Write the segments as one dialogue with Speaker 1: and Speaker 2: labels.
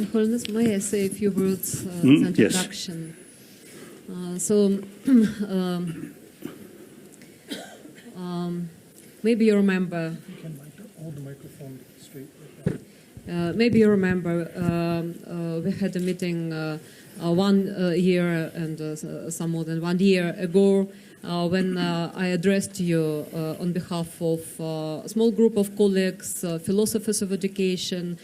Speaker 1: Your Holiness, may I say a few words as an introduction? Maybe you remember.
Speaker 2: You can hold the microphone straight.
Speaker 1: Maybe you remember we had a meeting 1 year and some more than 1 year ago when I addressed you on behalf of a small group of colleagues, philosophers of education,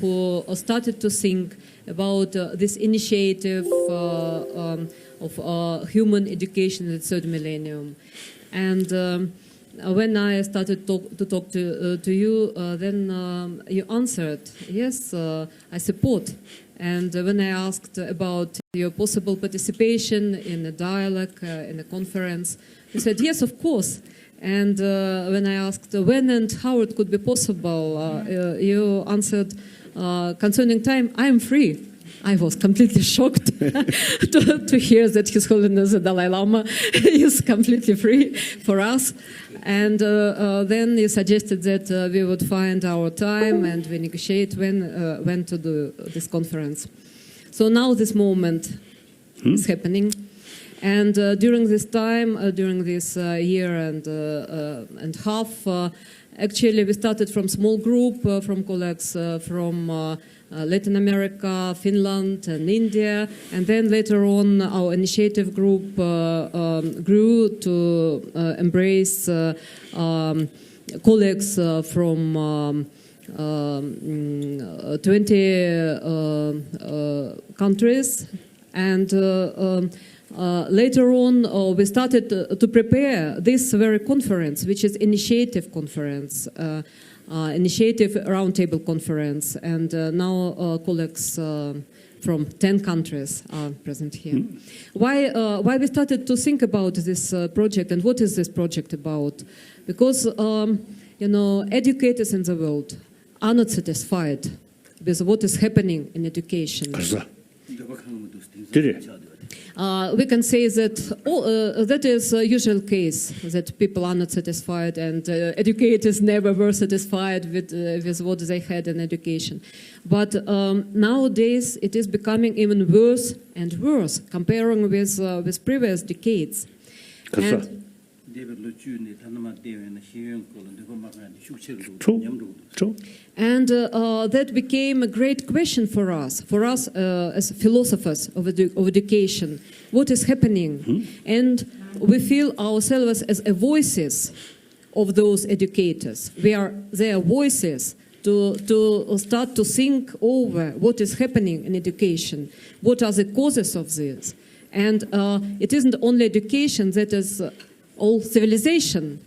Speaker 1: who started to think about this initiative of human education in the third millennium. And when I started to talk to you, then you answered, yes, I support. And when I asked about your possible participation in a dialogue, in a conference, you said, yes, of course. And when I asked when and how it could be possible, you answered, concerning time, I am free. I was completely shocked to hear that His Holiness the Dalai Lama is completely free for us. And then you suggested that we would find our time and we negotiate when to do this conference. So now this moment is happening. And during this time, during this year and a half, actually we started from small group, from colleagues from Latin America, Finland and India, and then later on our initiative group grew to embrace colleagues from 20 countries, and later on we started to prepare this very conference, which is initiative conference. Initiative Roundtable Conference, and now colleagues from 10 countries are present here. Why we started to think about this project, and what is this project about? Because, you know, educators in the world are not satisfied with what is happening in education. We can say that that is a usual case, that people are not satisfied, and educators never were satisfied with what they had in education. But nowadays it is becoming even worse and worse, comparing with previous decades. And that became a great question for us as philosophers of education. What is happening? And we feel ourselves as voices of those educators. We are their voices to start to think over what is happening in education. What are the causes of this? And it isn't only education that is all civilization.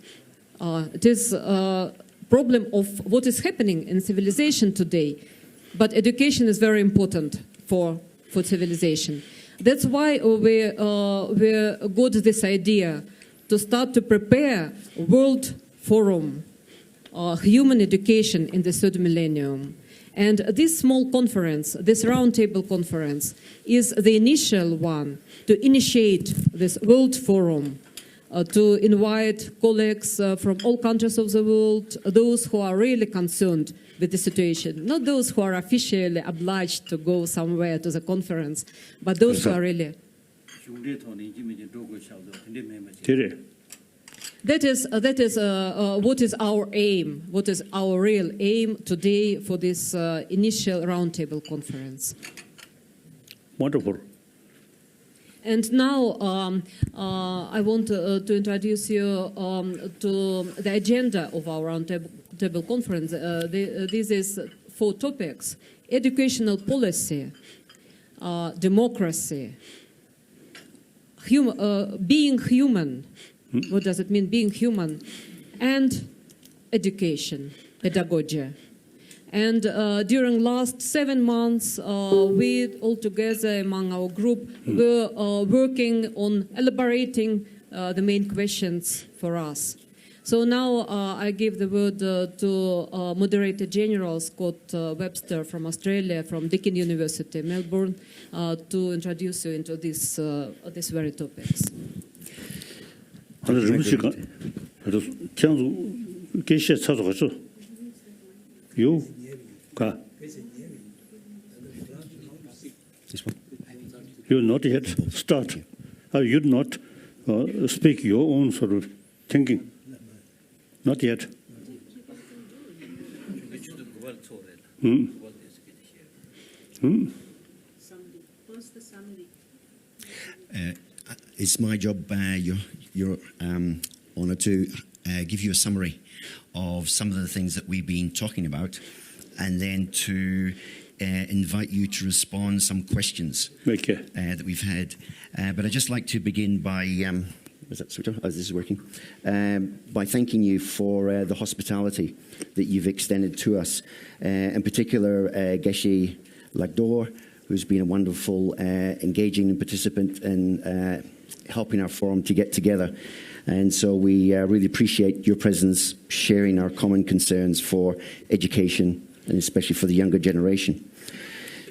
Speaker 1: It is a problem of what is happening in civilization today. But education is very important for civilization. That's why we got this idea to start to prepare a World Forum, Human Education in the Third Millennium. And this small conference, this roundtable conference, is the initial one to initiate this World Forum, to invite colleagues from all countries of the world, those who are really concerned with the situation, not those who are officially obliged to go somewhere to the conference, but those who are really. That is what is our aim, what is our real aim today for this initial roundtable conference.
Speaker 3: Wonderful.
Speaker 1: And now I want to introduce you to the agenda of our roundtable conference. This is 4 topics: educational policy, democracy, being human. What does it mean, being human? And education, pedagogy. And during last 7 months, we all together among our group were working on elaborating the main questions for us. So now I give the word to Moderator General Scott Webster from Australia, from Deakin University, Melbourne, to introduce you into these very topics.
Speaker 3: You not yet start. You not speak your own sort of thinking. Not yet.
Speaker 4: It's my job, your honour, to give you a summary of some of the things that we've been talking about, and then to invite you to respond some questions that we've had. But I'd just like to begin by, is that switch on? Oh, this is working. By thanking you for the hospitality that you've extended to us. In particular, Geshe Lagdor, who's been a wonderful, engaging participant in helping our forum to get together. And so we really appreciate your presence, sharing our common concerns for education, and especially for the younger generation.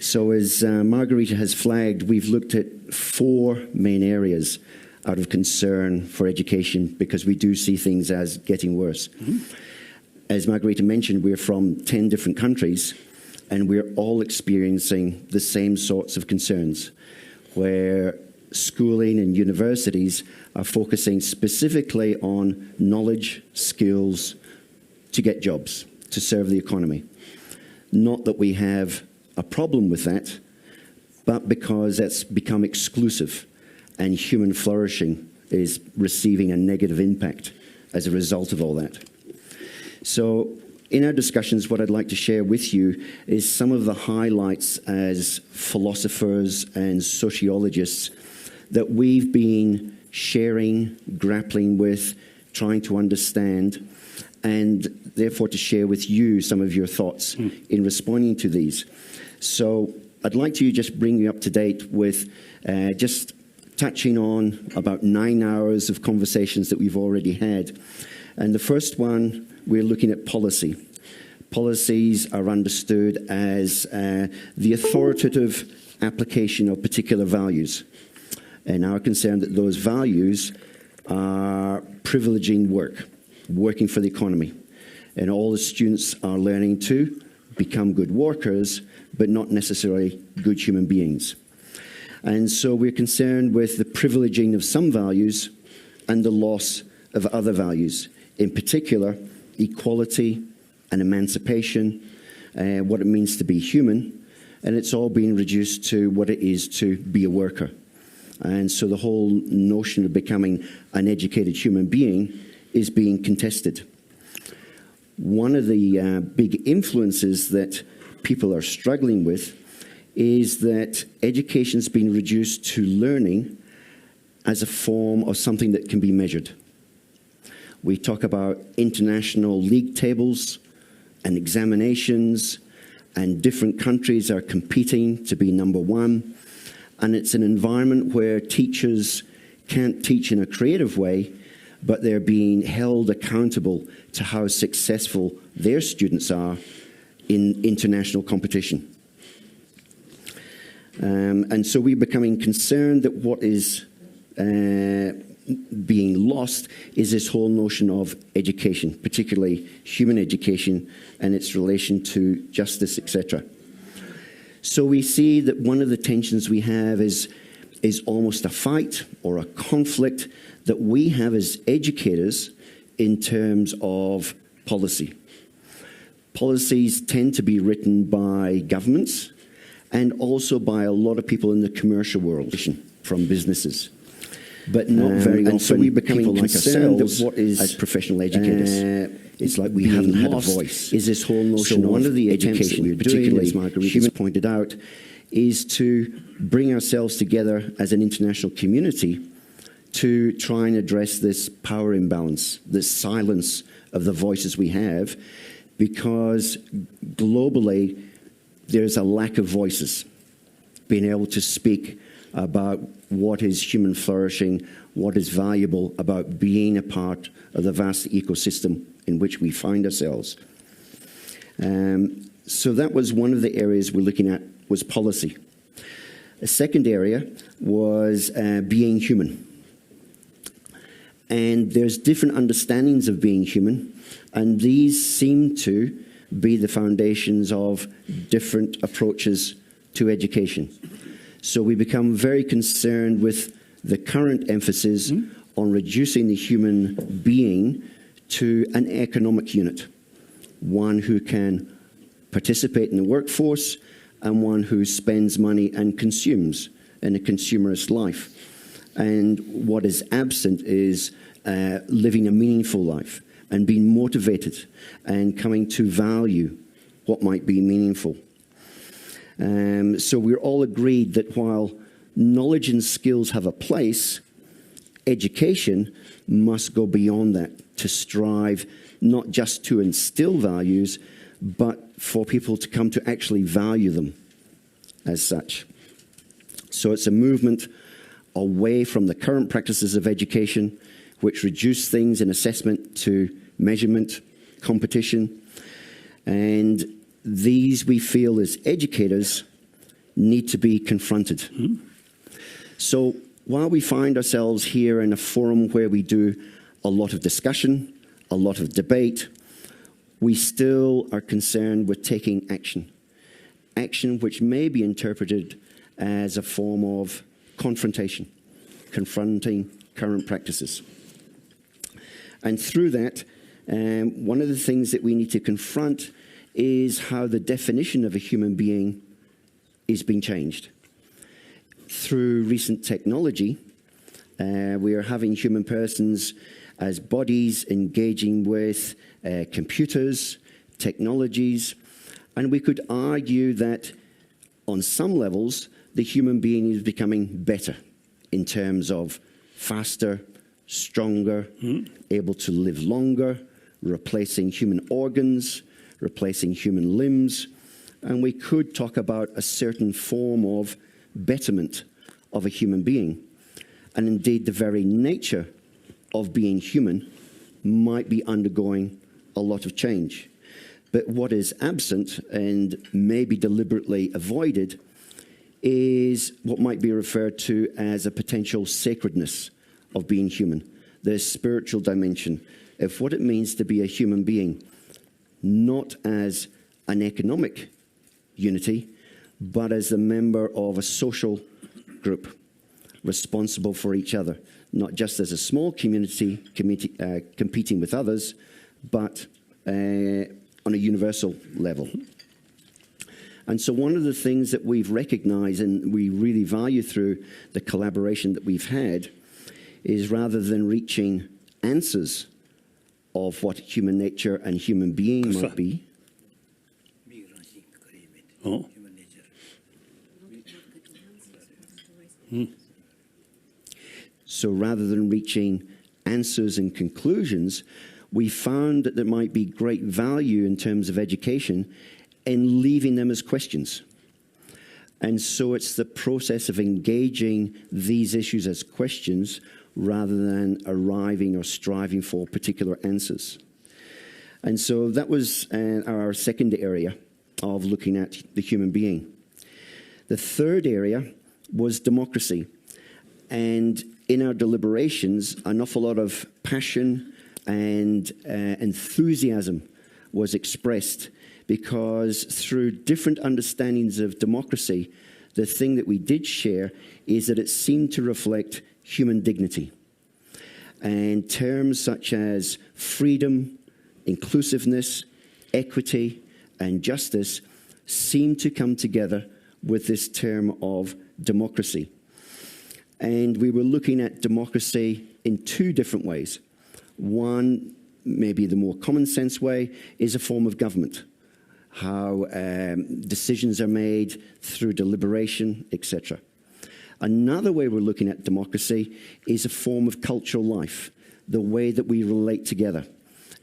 Speaker 4: So as Margarita has flagged, we've looked at 4 main areas out of concern for education, because we do see things as getting worse. As Margarita mentioned, we're from 10 different countries, and we're all experiencing the same sorts of concerns, where schooling and universities are focusing specifically on knowledge, skills, to get jobs, to serve the economy. Not that we have a problem with that, but because that's become exclusive, and human flourishing is receiving a negative impact as a result of all that. So in our discussions, what I'd like to share with you is some of the highlights as philosophers and sociologists that we've been sharing, grappling with, trying to understand, and therefore to share with you some of your thoughts in responding to these. So I'd like to just bring you up to date with just touching on about 9 hours of conversations that we've already had. And the first one, we're looking at policy. Policies are understood as the authoritative application of particular values. And our concern that those values are privileging work, working for the economy. And all the students are learning to become good workers, but not necessarily good human beings. And so we're concerned with the privileging of some values and the loss of other values, in particular, equality and emancipation, what it means to be human, and it's all being reduced to what it is to be a worker. And so the whole notion of becoming an educated human being is being contested. One of the big influences that people are struggling with is that education's been reduced to learning as a form of something that can be measured. We talk about international league tables and examinations, and different countries are competing to be number one. And it's an environment where teachers can't teach in a creative way, but they're being held accountable to how successful their students are in international competition. And so we're becoming concerned that what is being lost is this whole notion of education, particularly human education and its relation to justice, etc. So we see that one of the tensions we have is almost a fight or a conflict that we have as educators in terms of policy. Policies tend to be written by governments and also by a lot of people in the commercial world, from businesses. But not very often. And so we're becoming concerned that what is, as professional educators, it's like we haven't had a voice. Is this whole notion of one of the education we're doing, as Margarita pointed out, is to bring ourselves together as an international community to try and address this power imbalance, this silence of the voices we have, because globally there's a lack of voices being able to speak about what is human flourishing, what is valuable about being a part of the vast ecosystem in which we find ourselves. So that was one of the areas we're looking at, was policy. A second area was being human. And there's different understandings of being human, and these seem to be the foundations of different approaches to education.
Speaker 5: So we become very concerned with the current emphasis on reducing the human being to an economic unit, one who can participate in the workforce and one who spends money and consumes in a consumerist life. And what is absent is living a meaningful life and being motivated and coming to value what might be meaningful. So we're all agreed that while knowledge and skills have a place, education must go beyond that to strive not just to instill values, but for people to come to actually value them as such. So it's a movement away from the current practices of education, which reduce things in assessment to measurement, competition, and these, we feel, as educators, need to be confronted. So while we find ourselves here in a forum where we do a lot of discussion, a lot of debate, we still are concerned with taking action. Action which may be interpreted as a form of confrontation, confronting current practices. And through that, one of the things that we need to confront is how the definition of a human being is being changed. Through recent technology, we are having human persons as bodies engaging with computers, technologies, and we could argue that on some levels, the human being is becoming better in terms of faster, stronger, able to live longer, replacing human organs, replacing human limbs, and we could talk about a certain form of betterment of a human being. And indeed, the very nature of being human might be undergoing a lot of change. But what is absent and maybe deliberately avoided is what might be referred to as a potential sacredness of being human, the spiritual dimension of what it means to be a human being, not as an economic unity, but as a member of a social group responsible for each other, not just as a small community competing with others, but on a universal level. And so one of the things that we've recognized and we really value through the collaboration that we've had is, rather than reaching answers of what human nature and human being might be.
Speaker 3: Oh.
Speaker 5: So rather than reaching answers and conclusions, we found that there might be great value in terms of education in leaving them as questions. And so it's the process of engaging these issues as questions rather than arriving or striving for particular answers. And so that was our second area of looking at the human being. The third area was democracy. And in our deliberations, an awful lot of passion and enthusiasm was expressed, because through different understandings of democracy, the thing that we did share is that it seemed to reflect human dignity. And terms such as freedom, inclusiveness, equity, and justice seem to come together with this term of democracy. And we were looking at democracy in two different ways. One, maybe the more common sense way, is a form of government. How decisions are made through deliberation, etc. Another way we're looking at democracy is a form of cultural life, the way that we relate together.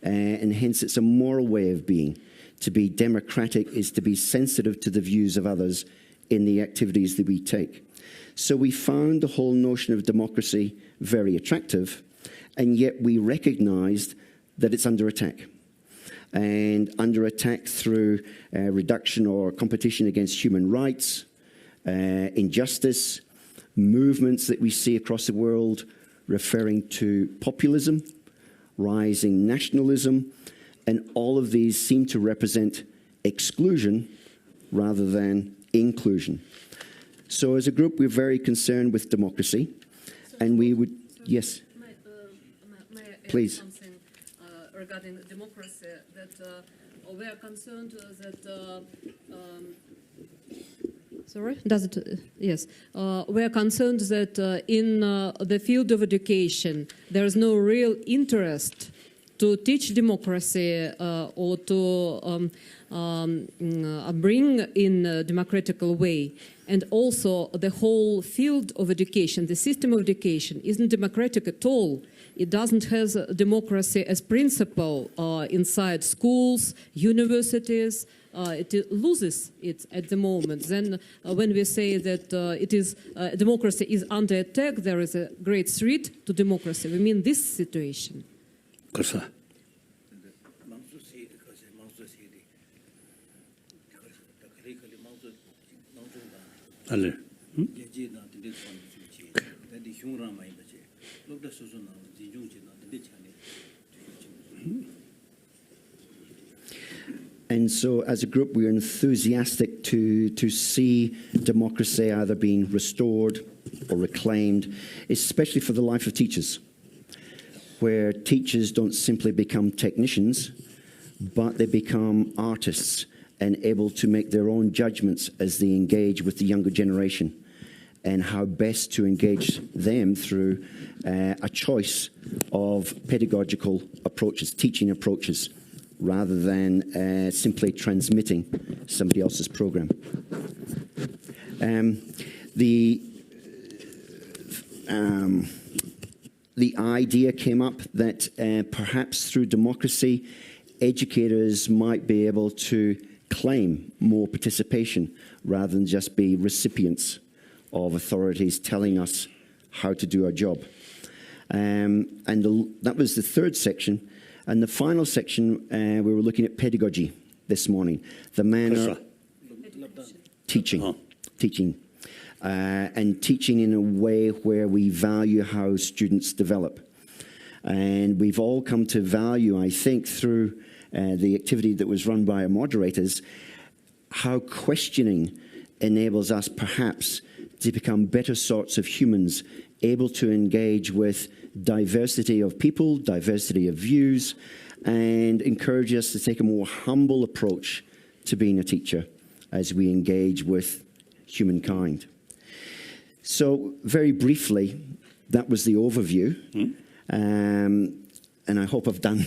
Speaker 5: And hence it's a moral way of being. To be democratic is to be sensitive to the views of others in the activities that we take. So we found the whole notion of democracy very attractive, and yet we recognized that it's under attack. And under attack through reduction or competition against human rights, injustice, movements that we see across the world referring to populism, rising nationalism, and all of these seem to represent exclusion rather than inclusion. So as a group, we're very concerned with democracy, and we would, yes,
Speaker 1: May I add
Speaker 5: Please.
Speaker 1: something regarding democracy? That we are concerned that. Sorry, does it? Yes, we are concerned that in the field of education, there is no real interest to teach democracy or to bring in a democratical way. And also, the whole field of education, the system of education, isn't democratic at all. It doesn't have democracy as principle inside schools, universities. It loses it at the moment. Then, when we say that it is democracy is under attack, there is a great threat to democracy. We mean this situation.
Speaker 3: 그래서 알레.
Speaker 5: and so as a group, we're enthusiastic to see democracy either being restored or reclaimed, especially for the life of teachers, where teachers don't simply become technicians, but they become artists and able to make their own judgments as they engage with the younger generation, and how best to engage them through a choice of pedagogical approaches, teaching approaches, rather than simply transmitting somebody else's program. The idea came up that perhaps through democracy, educators might be able to claim more participation rather than just be recipients of authorities telling us how to do our job. That was the third section. And the final section, we were looking at pedagogy this morning, the manner teaching, and teaching in a way where we value how students develop. And we've all come to value, I think, through the activity that was run by our moderators, how questioning enables us perhaps to become better sorts of humans, able to engage with diversity of people, diversity of views, and encourage us to take a more humble approach to being a teacher as we engage with humankind. So, very briefly, that was the overview. And I hope I've done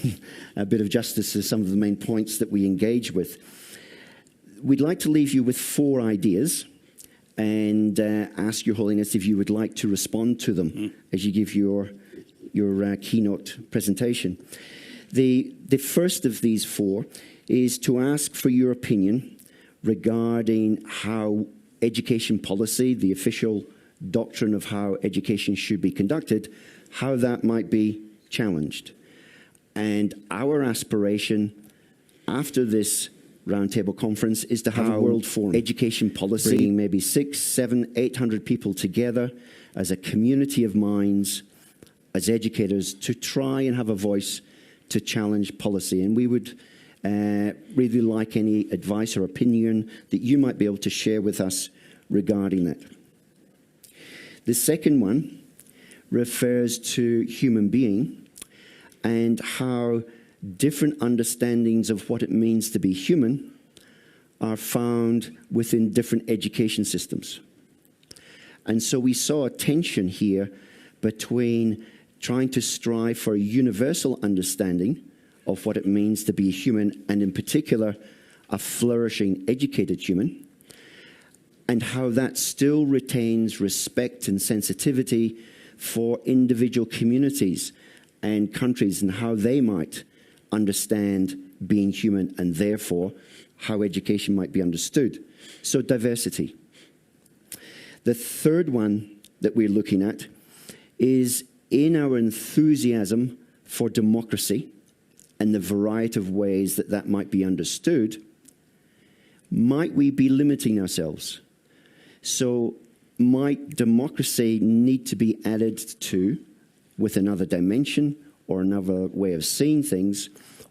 Speaker 5: a bit of justice to some of the main points that we engage with. We'd like to leave you with 4 ideas and ask Your Holiness if you would like to respond to them as you give your keynote presentation. The first of these 4 is to ask for your opinion regarding how education policy, the official doctrine of how education should be conducted, how that might be challenged. And our aspiration after this roundtable conference is to have a world forum, education policy, bringing maybe 600, 700, 800 people together as a community of minds, as educators, to try and have a voice to challenge policy. And we would really like any advice or opinion that you might be able to share with us regarding that. The second one refers to human being and how different understandings of what it means to be human are found within different education systems. And so we saw a tension here between trying to strive for a universal understanding of what it means to be a human, and in particular, a flourishing, educated human, and how that still retains respect and sensitivity for individual communities and countries and how they might understand being human and therefore how education might be understood. So diversity. The third one that we're looking at is in our enthusiasm for democracy and the variety of ways that that might be understood, might we be limiting ourselves? So might democracy need to be added to with another dimension or another way of seeing things?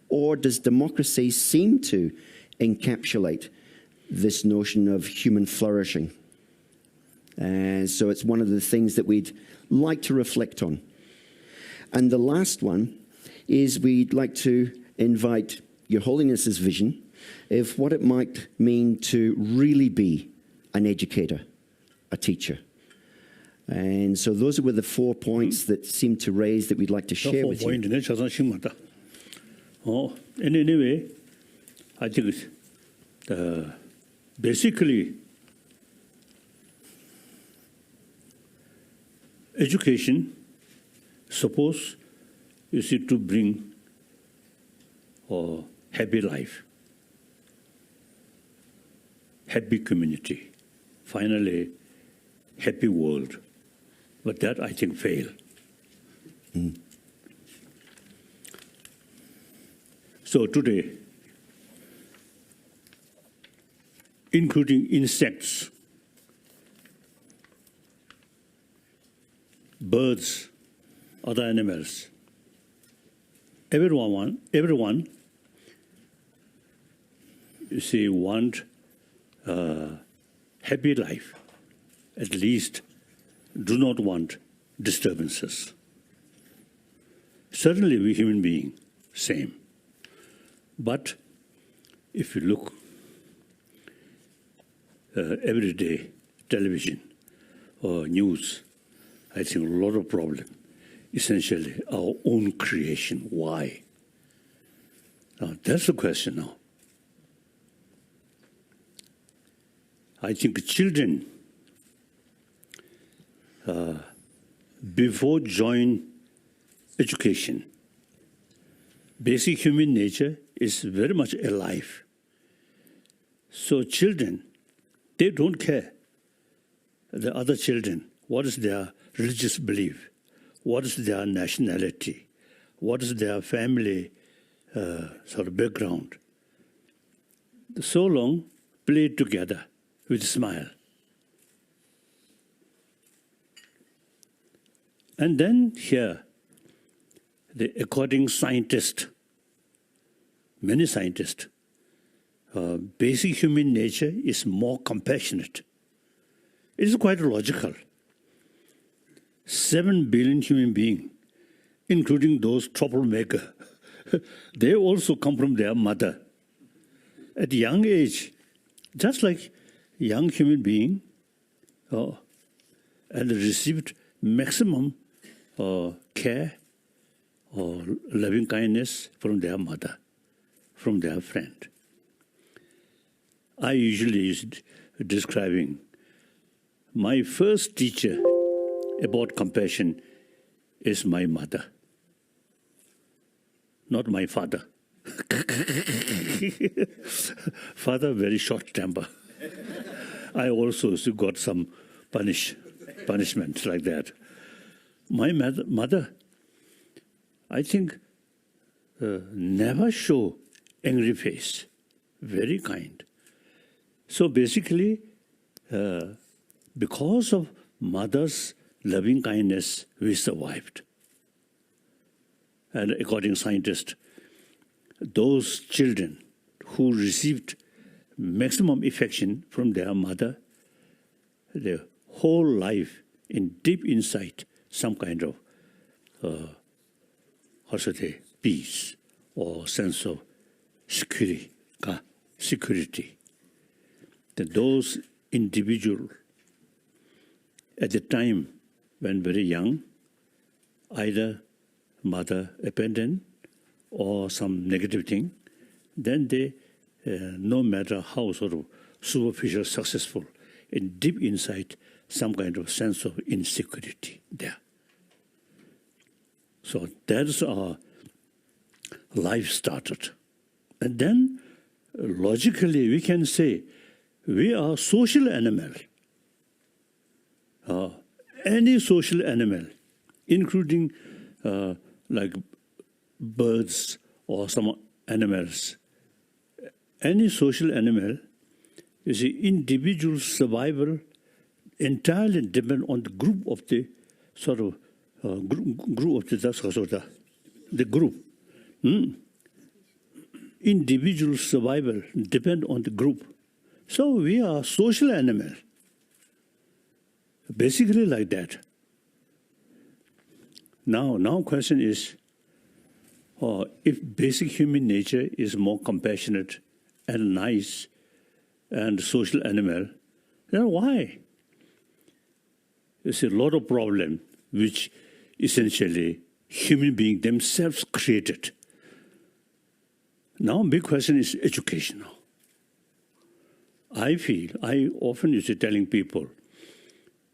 Speaker 5: Or does democracy seem to encapsulate this notion of human flourishing? So it's one of the things that we'd like to reflect on. And the last one is we'd like to invite Your Holiness's vision of what it might mean to really be an educator, a teacher. And so those were the 4 points that seemed to raise that we'd like to share with you.
Speaker 3: Anyway, I think basically education suppose is to bring a happy life, happy community, finally happy world. But that I think fail. So today, including insects, birds, other animals, everyone, you see, want a happy life. At least do not want disturbances. Certainly we human beings, same. But if you look every day, television or news, I think a lot of problem. Essentially our own creation. Why? Now that's the question now. I think children before join education, basic human nature is very much alive. So children, they don't care the other children, what is their religious belief, what is their nationality, what is their family sort of background. So long play together with a smile. And then here, according scientists, many scientists, basic human nature is more compassionate. It is quite logical. 7 billion human beings, including those troublemakers, they also come from their mother. At a young age, just like young human being, and received maximum care or loving kindness from their mother, from their friend. I usually is describing my first teacher about compassion is my mother, not my father. Father very short temper. I also got some punishment like that. My mother, I think, never show angry face, very kind. So basically, because of mother's loving kindness, we survived. And according to scientists, those children who received maximum affection from their mother, their whole life in deep inside, some kind of, peace or sense of security. That those individuals, at the time when very young, either mother abandoned or some negative thing, then they, no matter how sort of superficial successful, in deep inside, some kind of sense of insecurity there. So that's our life started. And then, logically, we can say, we are social animal. Any social animal, including like birds or some animals, any social animal is an individual survival entirely depend on the group of the sort of group of the group. Individual survival depend on the group. So we are social animal. Basically like that. Now question is, if basic human nature is more compassionate and nice and social animal, then why? There's a lot of problem which essentially human beings themselves created. Now big question is education. I often used to telling people,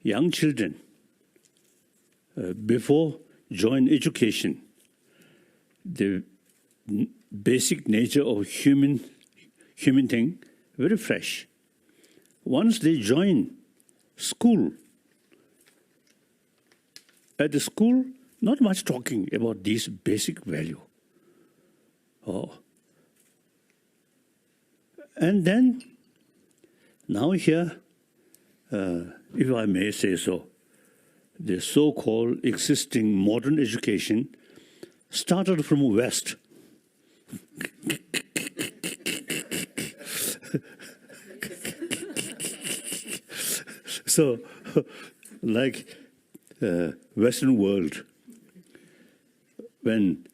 Speaker 3: young children, before join education, the basic nature of human thing, very fresh. Once they join school, at the school, not much talking about these basic value. And then, now here, if I may say so, the so-called existing modern education started from West. So, like Western world, when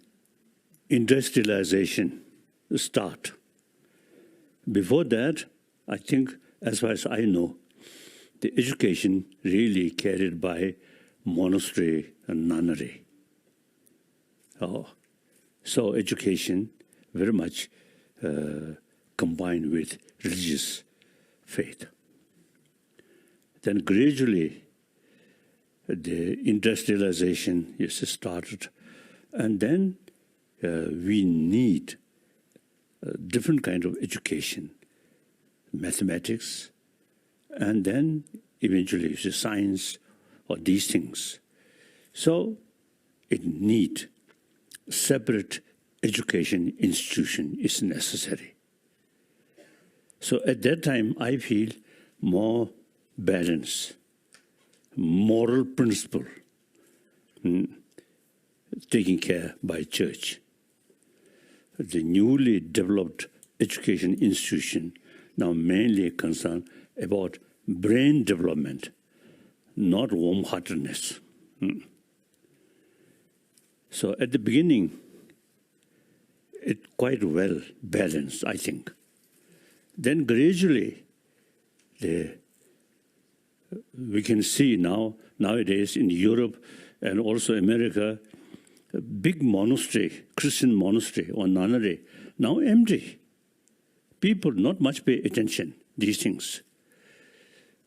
Speaker 3: industrialization start, before that, I think, as far as I know, the education really carried by monastery and nunnery. So education very much combined with religious faith. Then gradually, the industrialization is started, and then we need a different kind of education, mathematics, and then eventually science or these things. So it need separate education institution is necessary. So at that time, I feel more balance, moral principle taken care by church. The newly developed education institution now mainly concerned about brain development, not warm-heartedness. So at the beginning, it quite well balanced, I think. Then gradually, we can see nowadays in Europe and also America, a big monastery, Christian monastery or nunnery, now empty. People not much pay attention these things.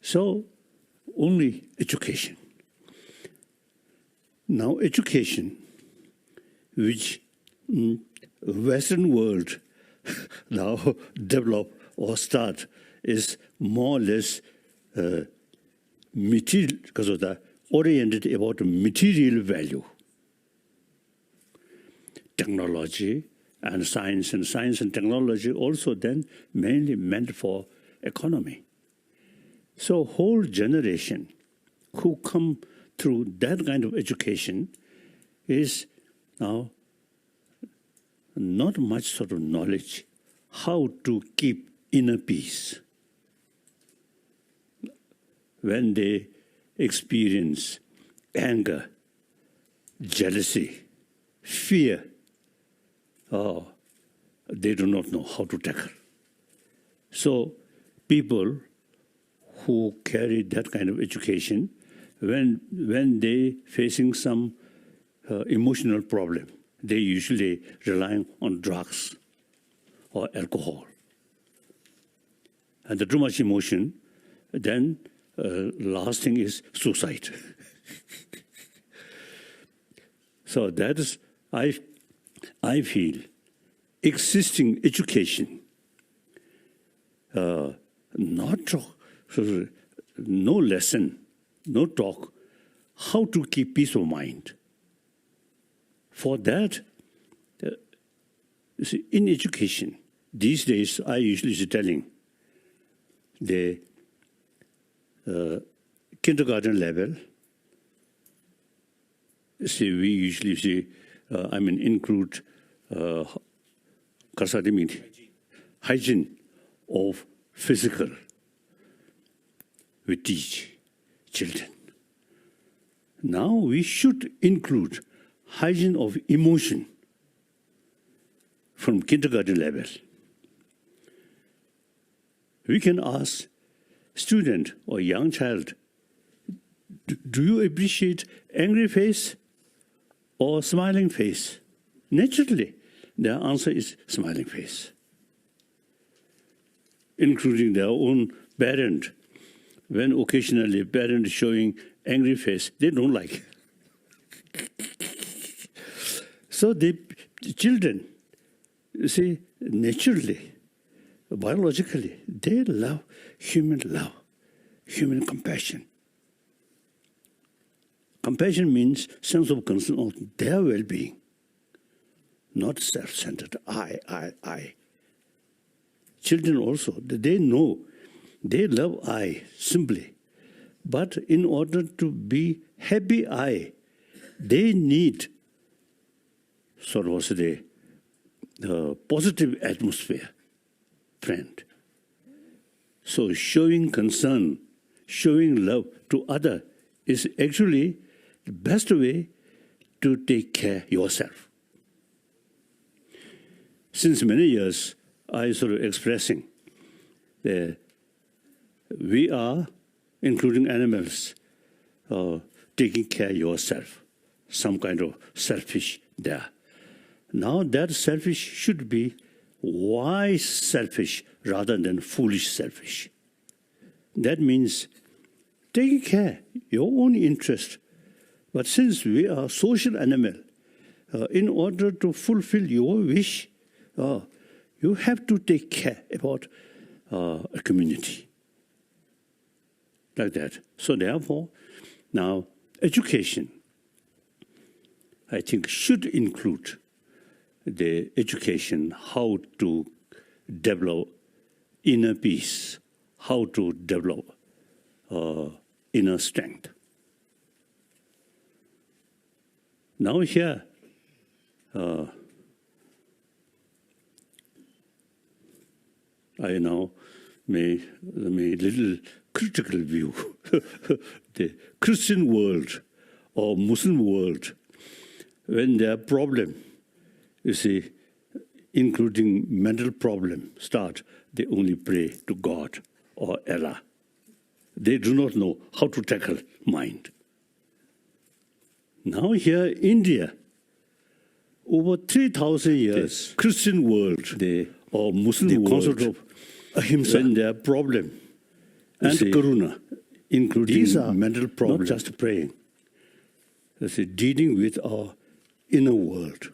Speaker 3: So only education. Now education, which Western world now develop or start, is more or less material, because of the oriented about material value. Technology and science and technology also then mainly meant for economy. So whole generation who come through that kind of education is now not much sort of knowledge how to keep inner peace. When they experience anger, jealousy, fear, they do not know how to tackle. So people who carry that kind of education, when they facing some emotional problem, they usually rely on drugs or alcohol. And the too much emotion, then last thing is suicide. So that is, I feel, existing education, not talk, no lesson, no talk, how to keep peace of mind. For that, you see, in education, these days I usually is telling the kindergarten level, see, we usually see, include hygiene of physical. We teach children. Now we should include hygiene of emotion from kindergarten level. We can ask student or young child, do you appreciate angry face or smiling face? Naturally, their answer is smiling face. Including their own parent. When occasionally parent showing angry face, they don't like. So the children, you see, naturally, biologically, they love, human compassion. Compassion means sense of concern of their well-being, not self-centered, I. Children also, they know, they love I simply. But in order to be happy I, they need sort of the positive atmosphere, friend. So showing concern, showing love to other is actually the best way to take care yourself. Since many years, I sort of expressing that we are, including animals, taking care yourself, some kind of selfish there. Now that selfish should be wise selfish rather than foolish selfish. That means taking care, your own interest. But since we are social animal, in order to fulfill your wish, you have to take care about a community. Like that. So therefore, now education, I think, should include the education, how to develop inner peace, how to develop inner strength. Now here, I now may little critical view. The Christian world or Muslim world, when their problem, you see, including mental problem, start, they only pray to God or Allah. They do not know how to tackle mind. Now here, India, over 3,000 years, Christian world or Muslim world, of ahimsa, when their problem and karuna, including these are mental problems, not just praying, dealing with our inner world.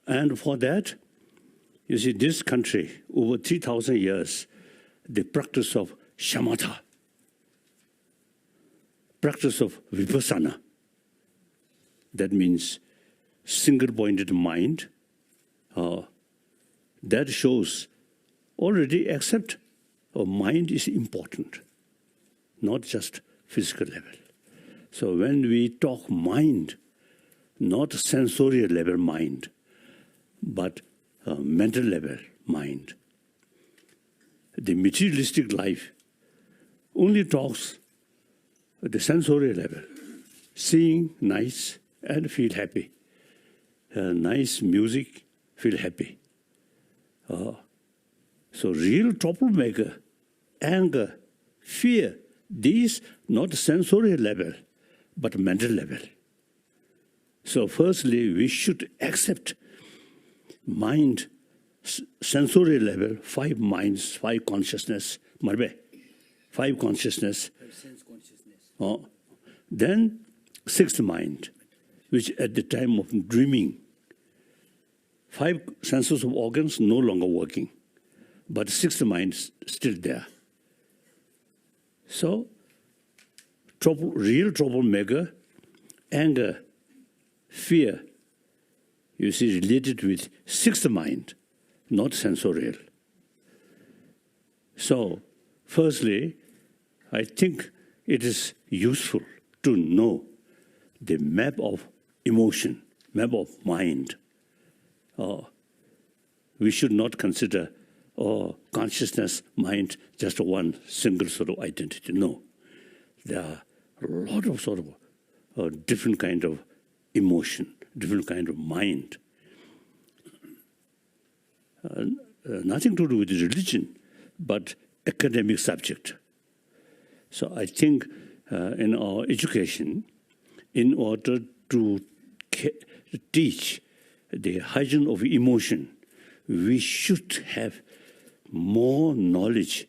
Speaker 3: And for that, you see, this country, over 3,000 years, the practice of shamatha, practice of vipassana, that means single-pointed mind, that shows already accept mind is important, not just physical level. So when we talk mind, not sensorial level mind, but mental level mind. The materialistic life only talks at the sensorial level, seeing nice and feel happy, nice music, feel happy. So real troublemaker, anger, fear, these not sensorial level, but mental level. So firstly, we should accept mind, sensorial level, 5 minds, 5 consciousness, marbe, 5 consciousness. Sense consciousness. Then 6th mind, which at the time of dreaming, 5 senses of organs no longer working, but 6th mind still there. So, real troublemaker, anger, fear, you see, related with 6th mind, not sensorial. So, firstly, I think it is useful to know the map of emotion, map of mind. We should not consider consciousness, mind, just one single sort of identity. No. There are a lot of sort of different kind of emotion, different kind of mind. Nothing to do with religion, but academic subject. So I think in our education, in order to teach the hygiene of emotion, we should have more knowledge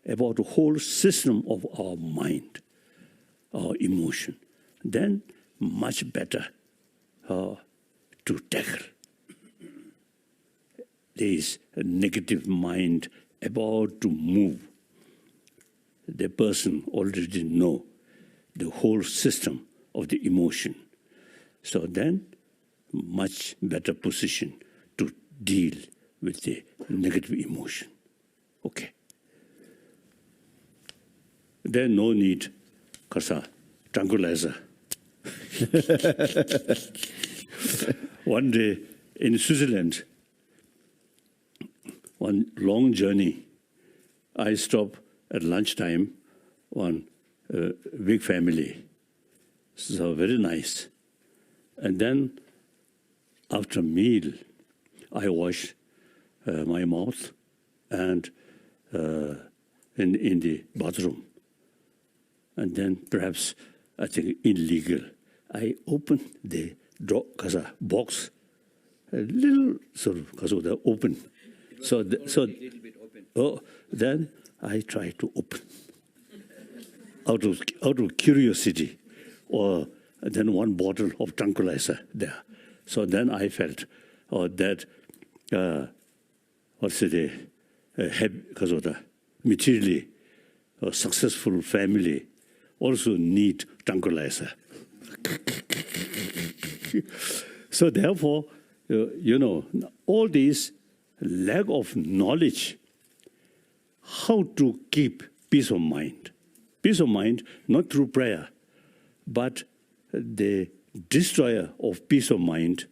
Speaker 3: about the whole system of our mind, our emotion. Then much better to tackle this negative mind about to move. The person already know the whole system of the emotion. So then much better position to deal with the negative emotion. Okay. Then no need, kasa, tranquilizer. One day in Switzerland, one long journey, I stopped at lunchtime, one big family. So very nice. And then after meal, I wash my mouth and in the bathroom. And then perhaps, I think illegal, I open the box, a little sort of the open. So then I try to open out of curiosity, or then one bottle of tranquilizer there. So then I felt that because of the materially successful family also need tranquilizer. So therefore, all these lack of knowledge how to keep peace of mind. Peace of mind, not through prayer, but the destroyer of peace of mind,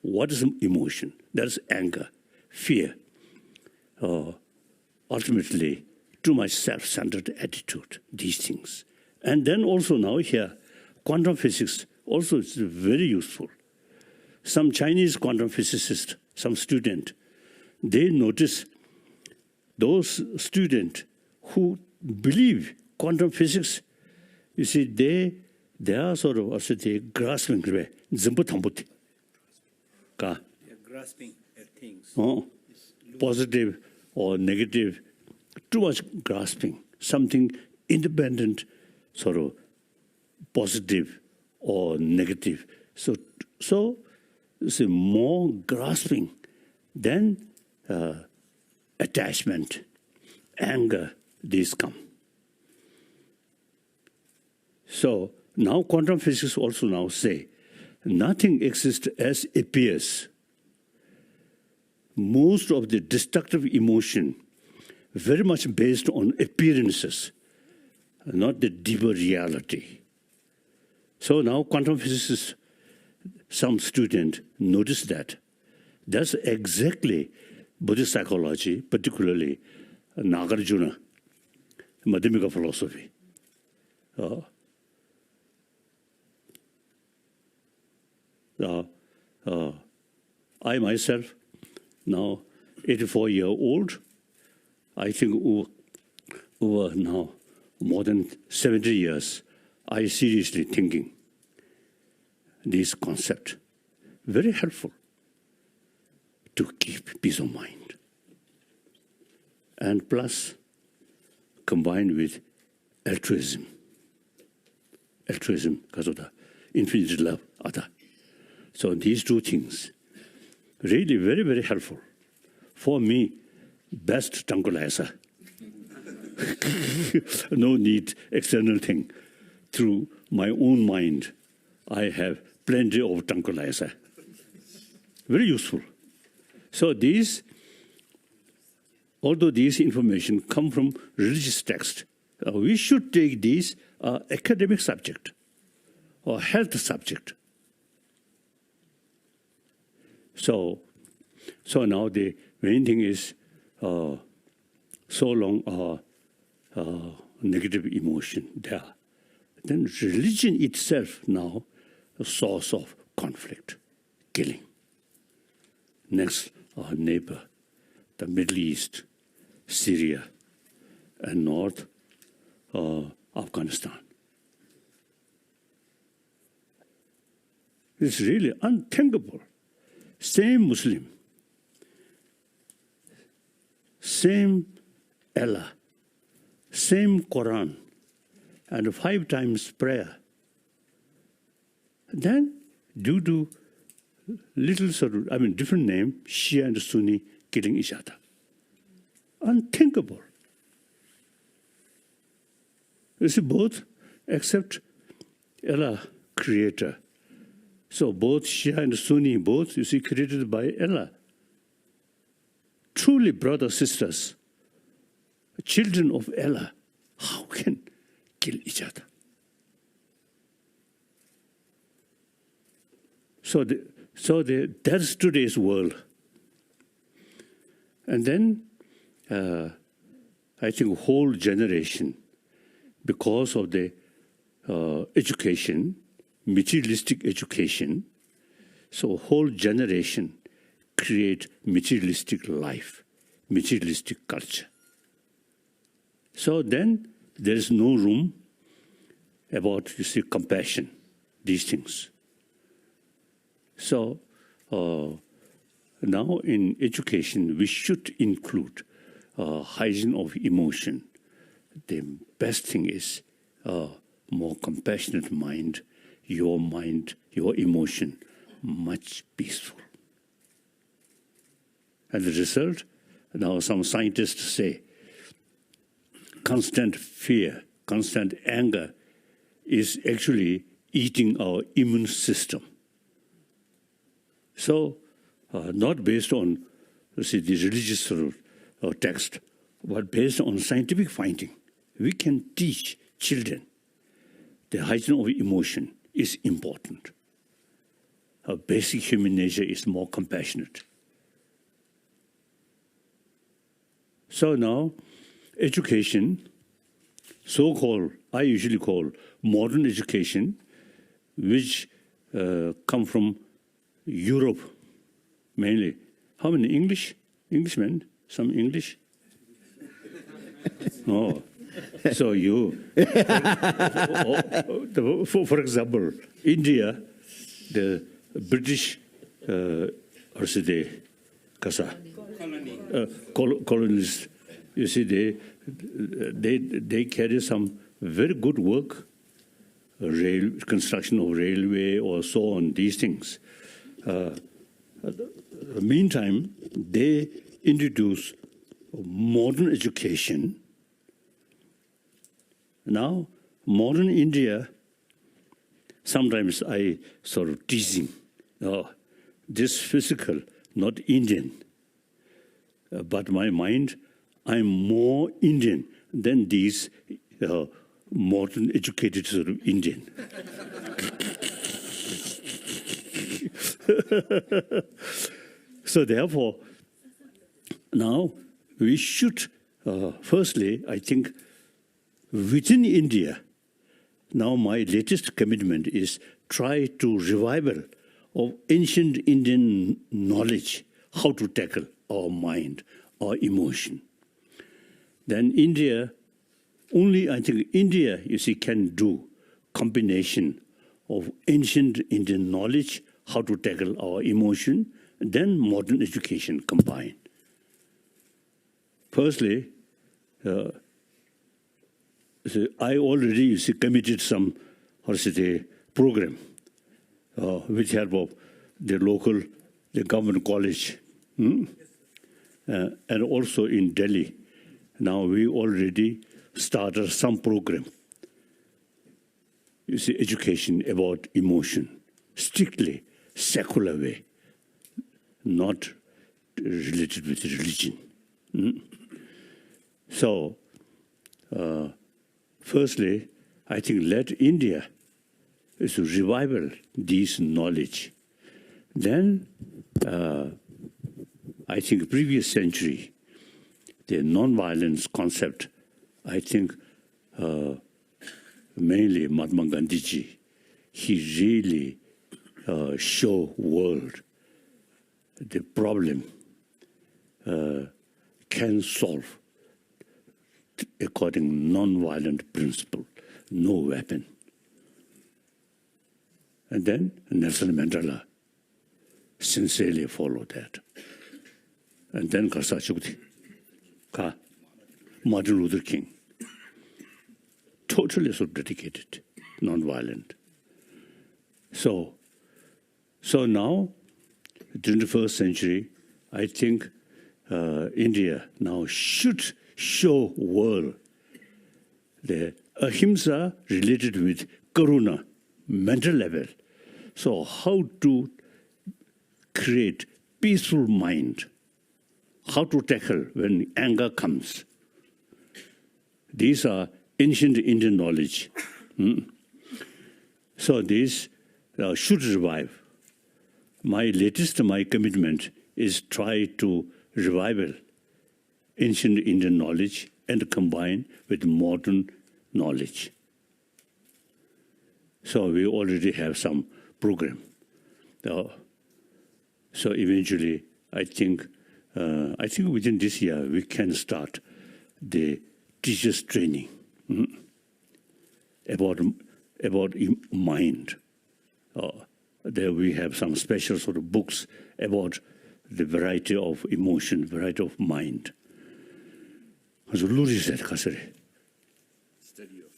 Speaker 3: what is emotion? That is anger, fear, ultimately too much self-centered attitude, these things. And then also now here, quantum physics also is very useful. Some Chinese quantum physicists, some student, they notice those students who believe quantum physics, you see, they are sort of grasping.
Speaker 6: They're grasping at things.
Speaker 3: Positive or negative, too much grasping, something independent, sort of positive or negative. So it's more grasping than attachment, anger, these come. So now quantum physics also now say, nothing exists as appears. Most of the destructive emotion very much based on appearances, not the deeper reality. So now quantum physicists, some student noticed that. That's exactly Buddhist psychology, particularly Nagarjuna, Madhyamika philosophy. I myself, now 84-year-old, I think over now more than 70 years, I seriously thinking this concept, very helpful to keep peace of mind. And plus, combined with altruism because of the infinite love. So these two things, really very, very helpful. For me, best tranquilizer. No need external thing. Through my own mind, I have plenty of tranquilizer. Very useful. So these, although these information come from religious text, we should take these academic subject or health subject. So now the main thing is so long negative emotion there. then religion itself now a source of conflict, killing. Next, our neighbor, the Middle East, Syria, and North Afghanistan. It's really unthinkable. Same Muslim, same Allah, same Quran, and 5 times prayer. Then, due to little sort of, different name, Shia and Sunni killing each other. Unthinkable. You see, both except Allah, creator. So both Shia and Sunni, both, you see, created by Allah. Truly brothers, sisters, children of Allah, how can kill each other? So that's today's world. And then I think whole generation, because of the education, materialistic education, so whole generation create materialistic life, materialistic culture. So then there is no room about, you see, compassion, these things. So now in education, we should include hygiene of emotion. The best thing is more compassionate mind, your emotion, much peaceful. And the result, now some scientists say, constant fear, constant anger is actually eating our immune system. So, not based on, the religious text, but based on scientific finding, we can teach children the hygiene of emotion is important. Our basic human nature is more compassionate. So now, education, so-called, I usually call modern education, which come from Europe, mainly. How many English? Englishmen? Some English? No. So you, for example, India, the British, colonists, you see, they carry some very good work, construction of railway or so on, these things. Meantime, they introduce modern education. Now, modern India, sometimes I sort of teasing, this physical, not Indian. But my mind, I'm more Indian than these modern educated sort of Indian. So therefore, now we should, firstly, I think, within India, now my latest commitment is try to revival of ancient Indian knowledge, how to tackle our mind, our emotion. Then India, only I think India, you see, can do combination of ancient Indian knowledge, how to tackle our emotion, then modern education combined. Firstly, I already, you see, committed some, program with help of the government college, and also in Delhi. Now we already started some program, you see, education about emotion, strictly secular way, not related with religion. So, firstly, I think let India is to revival this knowledge. Then, I think previous century, the non-violence concept, I think mainly Mahatma Gandhiji, he really show world the problem can solve according non-violent principle, no weapon. And then Nelson Mandela sincerely followed that. And then Martin Luther King, totally so dedicated, non-violent. So now, 21st century, I think India now should show world the ahimsa related with karuna, mental level. So how to create peaceful mind, how to tackle when anger comes. These are ancient Indian knowledge. So these should revive. My commitment is try to revival ancient Indian knowledge and combine with modern knowledge. So we already have some program. So eventually, I think within this year we can start the teachers training about mind. There we have some special sort of books about the variety of emotion, variety of mind. So Luri said, Kasare.
Speaker 4: Study of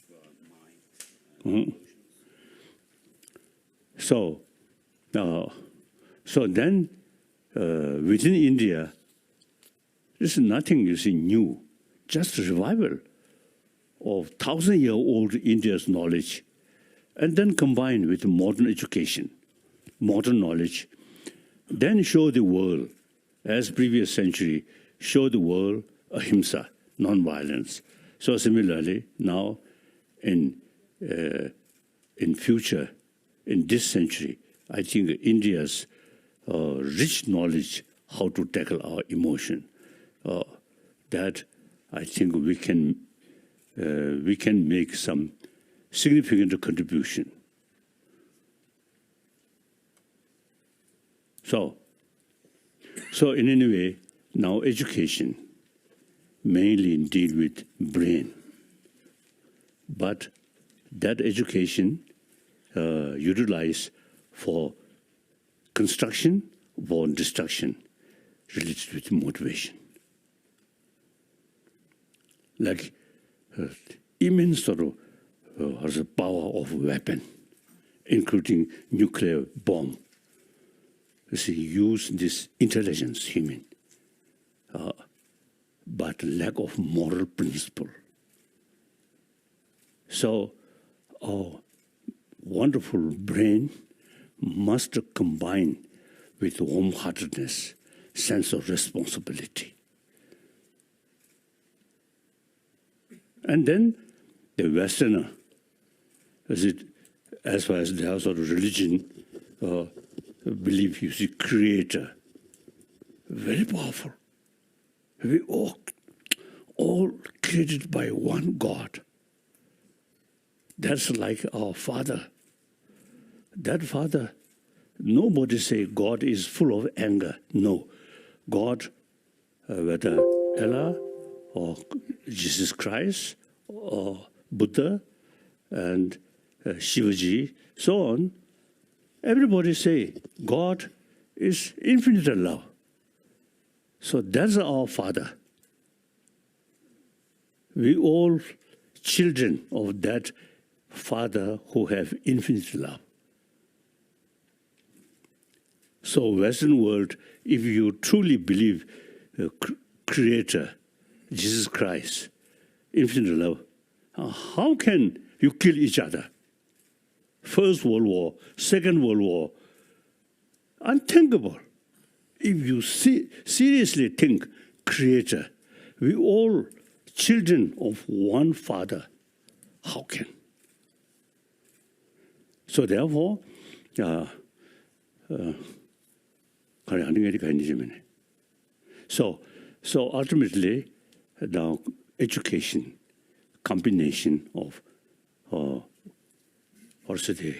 Speaker 4: mind.
Speaker 3: So then within India, this is nothing you see new, just revival of 1,000-year-old India's knowledge, and then combined with modern education, modern knowledge, then show the world, as previous century, show the world ahimsa, non-violence. So similarly, now in future, in this century, I think India's rich knowledge how to tackle our emotion, that I think we can make some significant contribution. So in any way, now education mainly deal with brain, but that education utilize for construction, for destruction, related with motivation. Like immense sort of the power of weapon, including nuclear bomb. You see, use this intelligence, human, but lack of moral principle. So our wonderful brain must combine with warm-heartedness, sense of responsibility. And then the Westerner, as far as their sort of religion, believe you see creator, very powerful. We all created by one God. That's like our Father. That Father, nobody say God is full of anger. No, God, whether Allah or Jesus Christ or Buddha and Shivaji, so on, everybody say God is infinite love. So that's our Father. We all children of that Father who have infinite love. So Western world, if you truly believe Creator, Jesus Christ, infinite love, how can you kill each other? First World War, Second World War, unthinkable. If you seriously think Creator, we all children of one Father, how can? So therefore, so ultimately, now education, combination of also the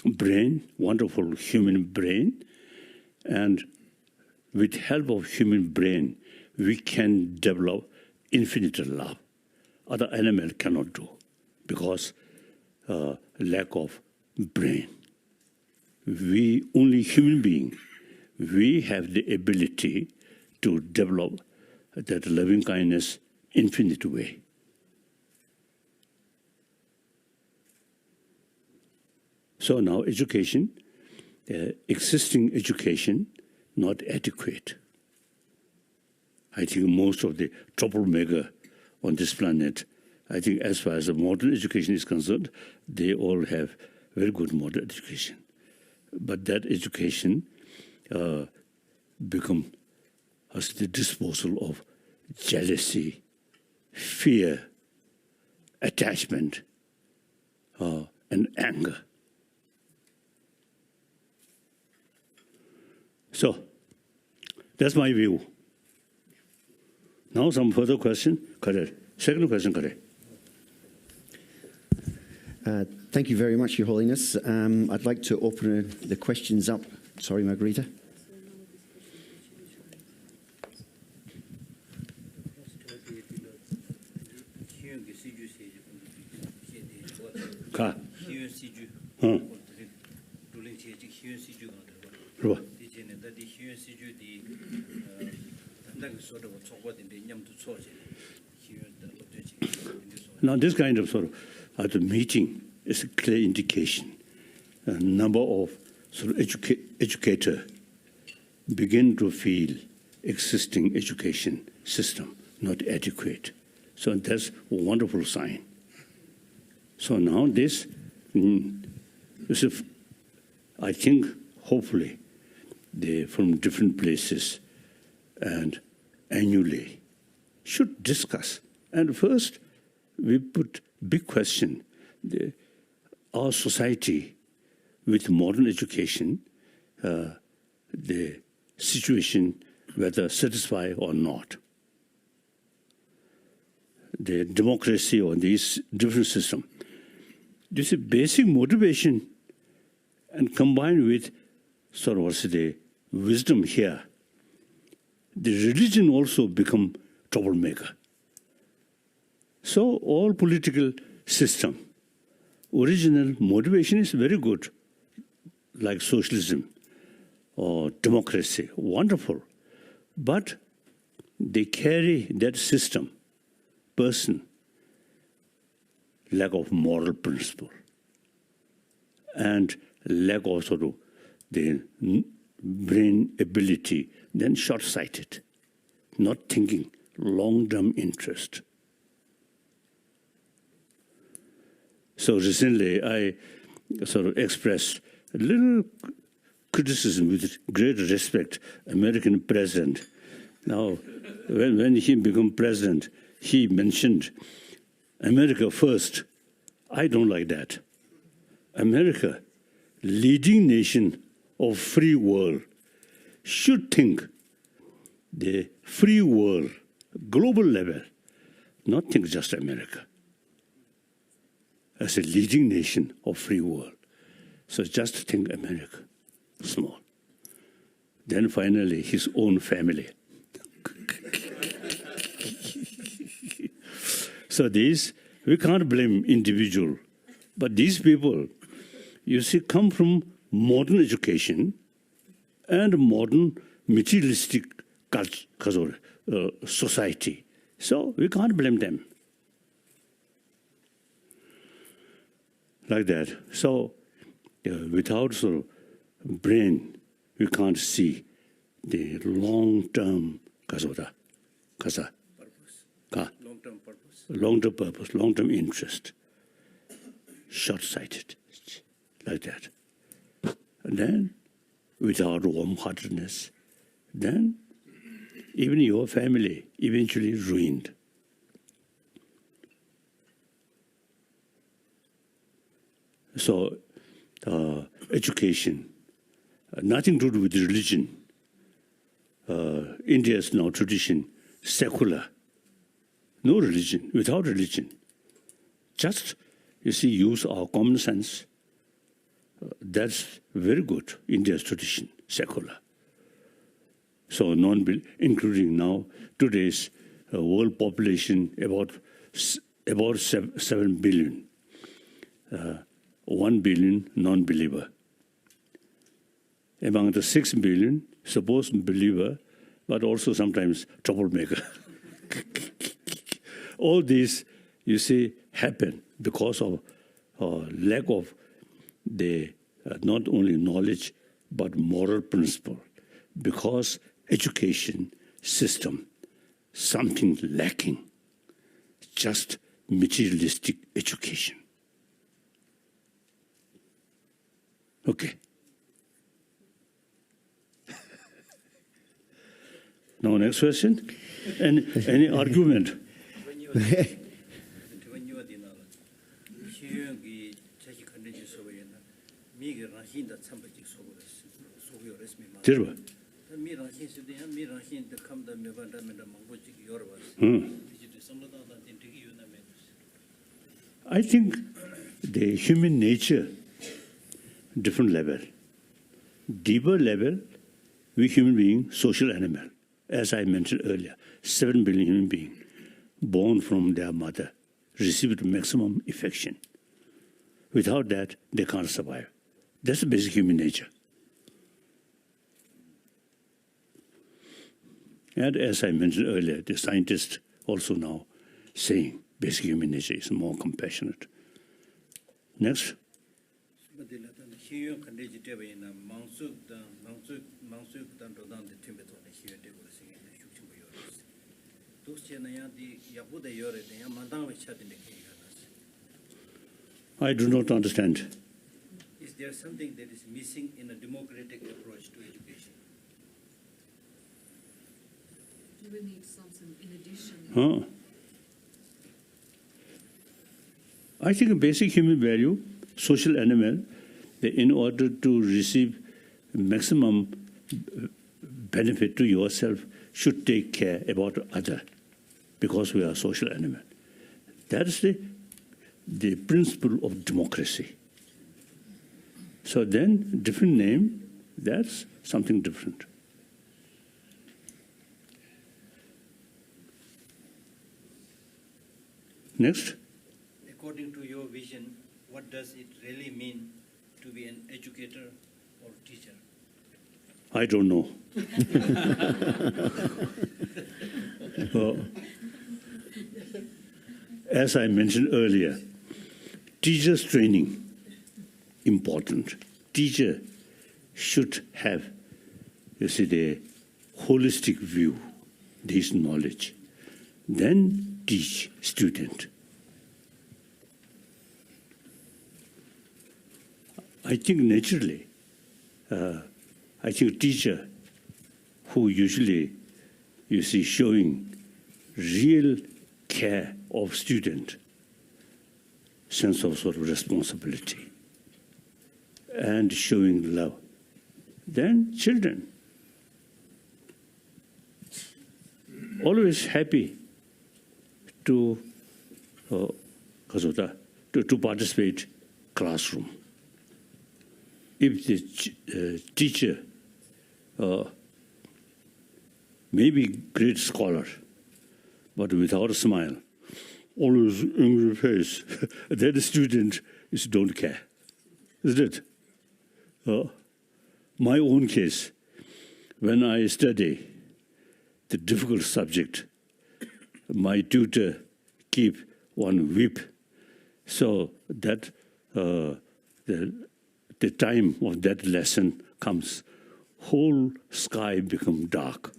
Speaker 3: brain, wonderful human brain, and with help of human brain, we can develop infinite love. Other animal cannot do because lack of brain. We, only human being, we have the ability to develop that loving kindness infinite way. So now education, existing education, not adequate. I think most of the troublemaker on this planet, I think as far as the modern education is concerned, they all have very good modern education. But that education become as the disposal of jealousy, fear, attachment, and anger. So that's my view. Now some further question. Correct. Second question, correct.
Speaker 5: Thank you very much, Your Holiness. I'd like to open the questions up. Sorry, Margarita.
Speaker 3: Ka. Now this kind of sort of at the meeting is a clear indication. A number of sort of educator begin to feel existing education system not adequate. So that's a wonderful sign. So now this is, I think, hopefully, they from different places and annually should discuss. And first, we put big question, our society with modern education, the situation, whether satisfied or not. The democracy or these different system. This is basic motivation and combined with sort of the wisdom here. The religion also become troublemaker. So all political system, original motivation is very good, like socialism or democracy, wonderful. But they carry that system, person, lack of moral principle and lack of sort of the brain ability, then short-sighted, not thinking long-term interest. So recently I sort of expressed a little criticism with great respect, American president. Now, when he became president, he mentioned America first. I don't like that. America, leading nation of free world, should think the free world, global level, not think just America. As a leading nation of free world. So just think America, small. Then finally, his own family. So these, we can't blame individual, but these people, you see, come from modern education and modern materialistic culture, society. So we can't blame them. Like that. So without sort of brain, we can't see the long-term long-term purpose, long-term interest, short-sighted, like that. And then, without warm-heartedness, then even your family eventually ruined. So, education, nothing to do with religion. India's now tradition, secular. No religion, without religion. Just you see, use our common sense. That's very good, India's tradition, secular. So including now, today's world population about 7 billion, 1 billion non-believer. Among the 6 billion, supposed believer, but also sometimes troublemaker. All these, you see, happen because of lack of the not only knowledge but moral principle. Because education system, something lacking, just materialistic education. Okay. Now, next question. Any argument?
Speaker 6: When you are the knowledge, you
Speaker 3: Dirba. I think the human nature, different level. Deeper level, we human being, social animal. As I mentioned earlier, 7 billion human beings born from their mother, received maximum affection. Without that, they can't survive. That's the basic human nature. And as I mentioned earlier, the scientists also now saying basic human nature is more compassionate. Next. I do not understand.
Speaker 6: Is there something that is missing in a democratic approach to education?
Speaker 1: Do we need something in addition?
Speaker 3: Huh? I think a basic human value, social animal, in order to receive maximum benefit to yourself, should take care about other, because we are social animal. That is the principle of democracy. So then, different name, that's something different. Next.
Speaker 6: According to your vision, what does it really mean to be an educator or teacher?
Speaker 3: I don't know. As I mentioned earlier, teachers' training, important. Teacher should have, you see, the holistic view, this knowledge. Then teach student. I think naturally, I think teacher who usually, you see, showing real care of student, sense of sort of responsibility, and showing love. Then children, always happy to participate classroom. If the teacher may be great scholar, but without a smile, always angry face, then the student don't care, isn't it? My own case, when I study the difficult subject, my tutor keep one whip, so that the time of that lesson comes, whole sky become dark.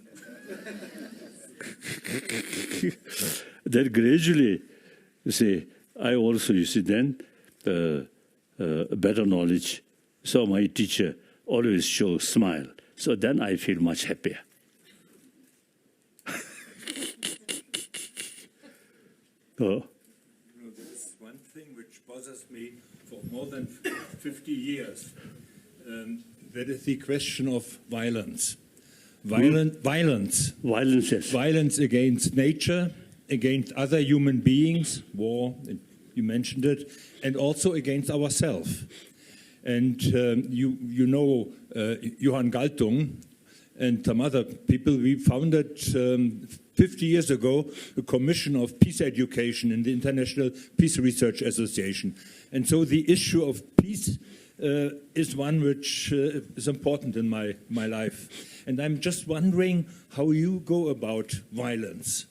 Speaker 3: Then gradually, you see, I also, you see, then better knowledge. So my teacher always shows smile. So then I feel much happier.
Speaker 7: There's one thing which bothers me for more than 50 years. That is the question of violence. Violence.
Speaker 3: Violence, yes.
Speaker 7: Violence against nature, against other human beings, war, you mentioned it, and also against ourselves. And you know Johann Galtung and some other people. We founded 50 years ago a commission of peace education in the International Peace Research Association. And so the issue of peace is one which is important in my life. And I'm just wondering how you go about violence.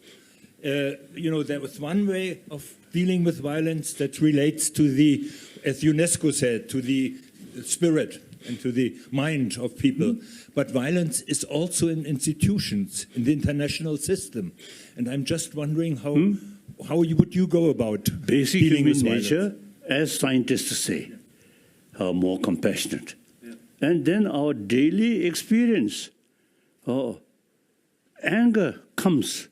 Speaker 7: You know, there was one way of dealing with violence that relates to the, as UNESCO said, to the spirit and to the mind of people. But violence is also in institutions, in the international system. And I'm just wondering how would you go about
Speaker 3: Basic
Speaker 7: dealing
Speaker 3: human
Speaker 7: with violence?
Speaker 3: nature, as scientists say, are more compassionate. And then our daily experience, anger comes,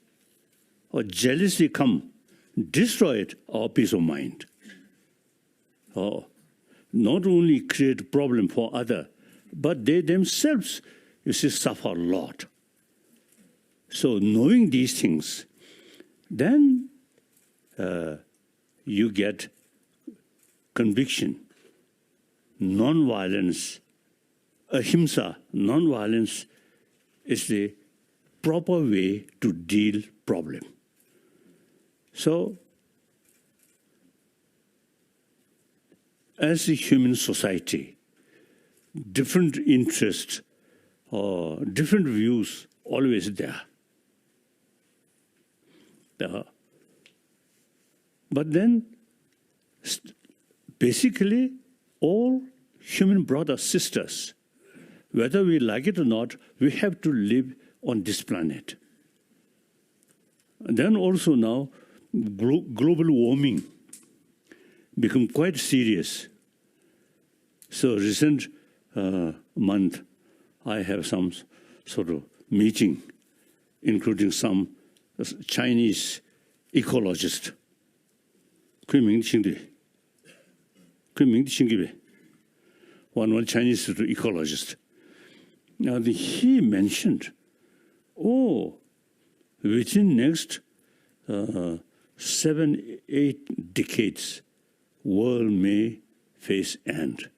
Speaker 3: or jealousy comes, destroy our peace of mind. Not only create problem for others, but they themselves, you see, suffer a lot. So knowing these things, then you get conviction. Non-violence, ahimsa, non-violence is the proper way to deal problem. So, as a human society, different interests or different views always there. But then, basically, all human brothers, sisters, whether we like it or not, we have to live on this planet. And then also now, global warming become quite serious. So recent month, I have some sort of meeting, including some Chinese ecologist. One Chinese ecologist. Now he mentioned, within next 7-8 decades, world may face end.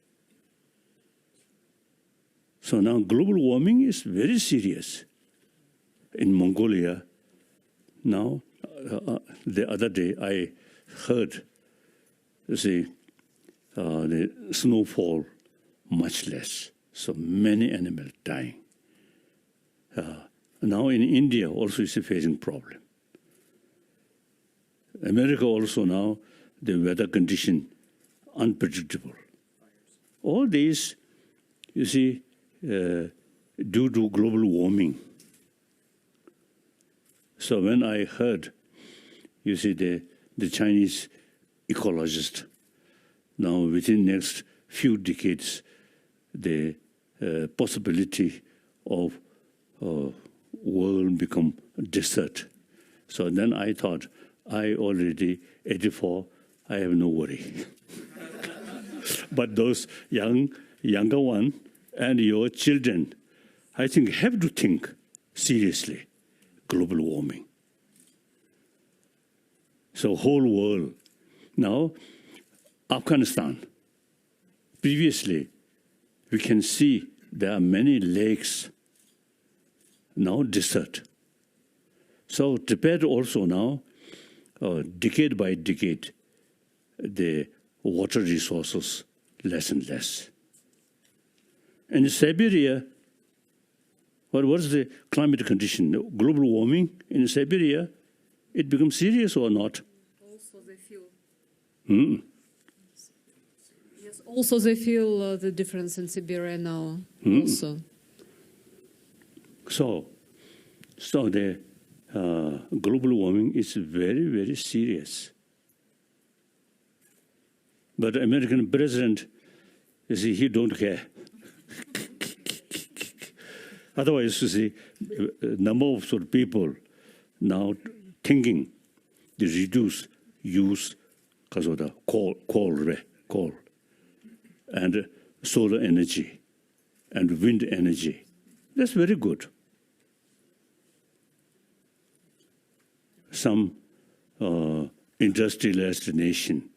Speaker 3: So now global warming is very serious. In Mongolia, now, the other day I heard, the snowfall much less, so many animals dying. Now in India also is facing problem. America also now, the weather condition unpredictable. All these, you see, due to global warming. So when I heard, you see, the Chinese ecologist, now within next few decades, the possibility of world become desert. So then I thought, I already 84, I have no worry. But those younger one and your children, I think have to think seriously, global warming. So whole world. Now, Afghanistan, previously, we can see there are many lakes, now desert. So Tibet also now, decade by decade, the water resources less and less. And in Siberia, what was the climate condition? Global warming in Siberia, it becomes serious or not?
Speaker 1: Also they feel. Yes, also they feel the difference in Siberia now. Also.
Speaker 3: So the global warming is very, very serious. But the American president, you see, he don't care. Otherwise, you see, number of sort of people now thinking to reduce use because of the coal, and solar energy, and wind energy. That's very good. Some industrialized nation,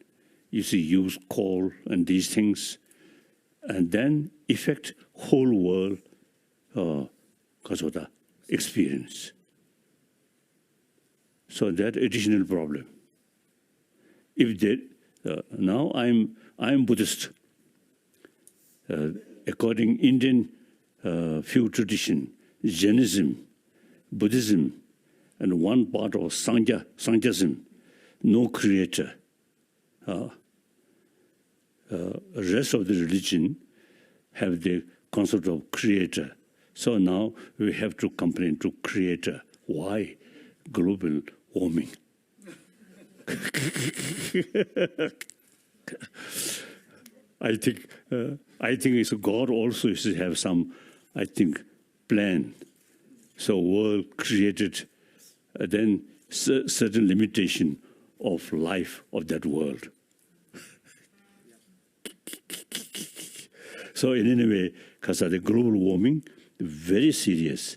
Speaker 3: you see, use coal and these things, and then affect whole world because of the experience. So that additional problem. If they, now I'm Buddhist. According Indian few tradition, Jainism, Buddhism, and one part of Sankhyaism, no creator. Rest of the religion have the concept of creator. So now we have to complain to creator. Why? Global warming. I think it's God also should have some, I think, plan. So world created, then certain limitation of life of that world. So in any way, because of the global warming, very serious.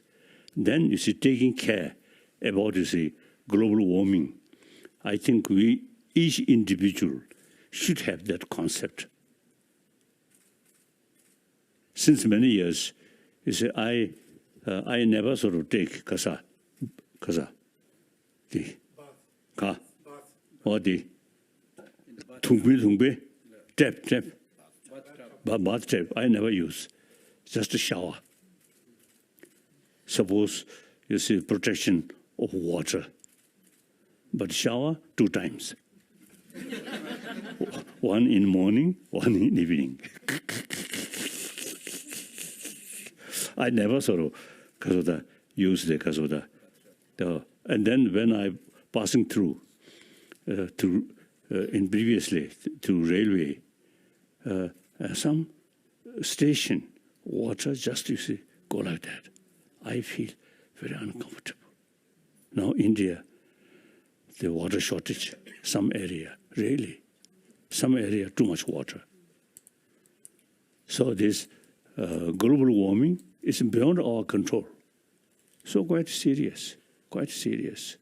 Speaker 3: Then you see, taking care about, you see, global warming. I think each individual should have that concept. Since many years, you see, I never sort of take kasa, the ka, or the tungbe, tap, bath tap. I never use, just a shower. Suppose you see protection of water, but shower 2 times. One in morning, one in evening. I never sort of use the and then when I passing through in previously to railway, some station water just you see go like that. I feel very uncomfortable. Now India, the water shortage, some area really, some area too much water. So this global warming is beyond our control. So quite serious, quite serious.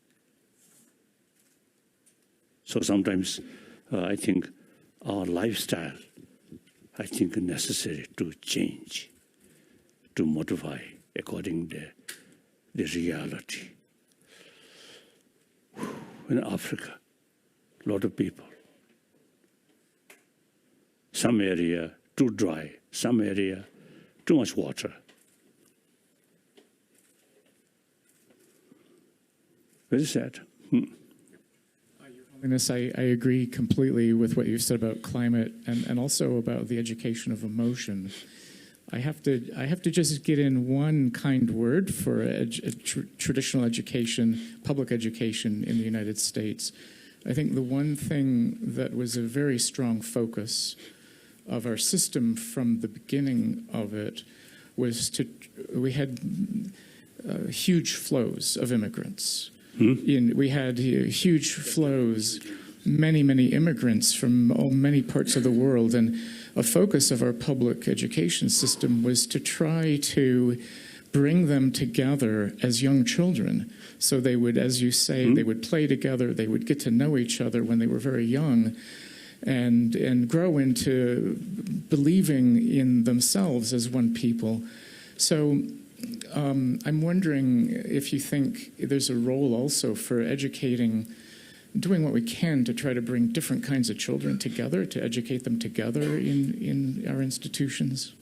Speaker 3: So sometimes I think our lifestyle, I think necessary to change, to modify according to the reality. In Africa, a lot of people. Some area too dry, some area too much water. Very sad.
Speaker 8: Your Holiness, I agree completely with what you've said about climate and also about the education of emotion. I have to just get in one kind word for traditional education, public education in the United States. I think the one thing that was a very strong focus of our system from the beginning of it was we had huge flows of immigrants. We had huge flows, many immigrants from many parts of the world, and a focus of our public education system was to try to bring them together as young children. So they would, as you say, they would play together, they would get to know each other when they were very young, and grow into believing in themselves as one people. So I'm wondering if you think there's a role also for educating, doing what we can to try to bring different kinds of children together, to educate them together in our institutions.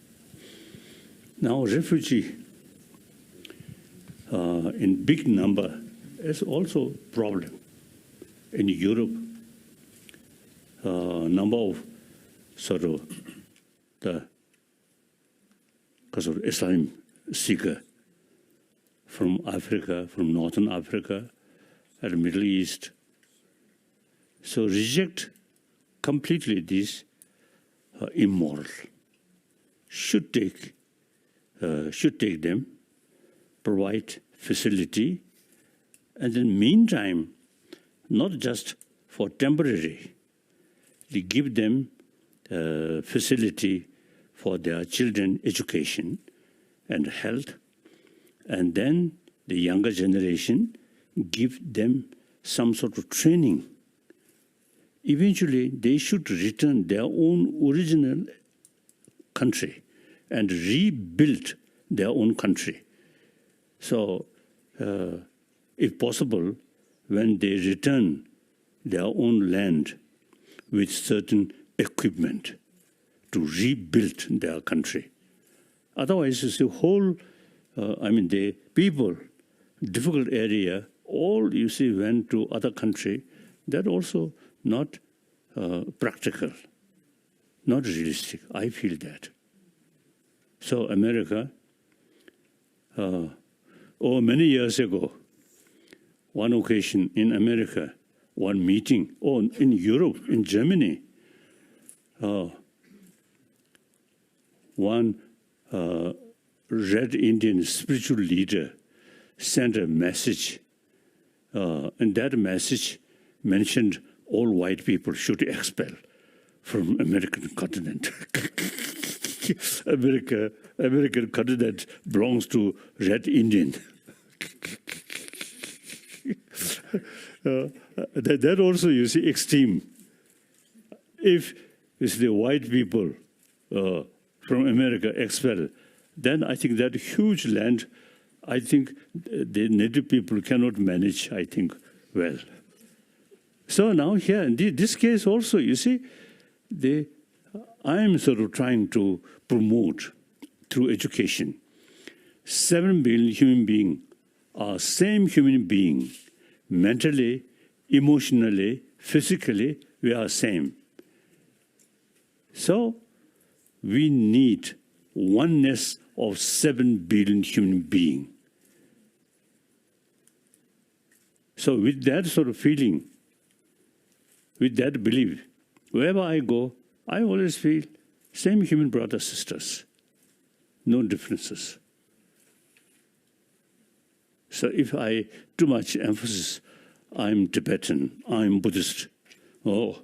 Speaker 3: Now, refugee in big number is also a problem. In Europe, number of sort of because of Islam seeker from Africa, from Northern Africa, and the Middle East. So reject completely this immoral. Should take them, provide facility, and then meantime, not just for temporary, they give them facility for their children education and health, and then the younger generation give them some sort of training eventually they should return their own original country and rebuild their own country. So, if possible, when they return their own land with certain equipment to rebuild their country. Otherwise, it's the whole, the people, difficult area, all you see went to other country. That also not practical, not realistic. I feel that. So America, many years ago, one occasion in America, one meeting, in Europe, in Germany, one Red Indian spiritual leader sent a message, and that message mentioned all white people should expel from American continent. American continent belongs to Red Indian. That also, you see, extreme. If it's the white people from America expel, then I think that huge land, I think the native people cannot manage, I think, well. So now here, in this case also, you see, I'm sort of trying to promote through education. 7 billion human beings are same human being. Mentally, emotionally, physically, we are same. So we need oneness of 7 billion human beings. So with that sort of feeling, with that belief, wherever I go, I always feel same human brothers, sisters, no differences. So if I too much emphasis, I'm Tibetan, I'm Buddhist, or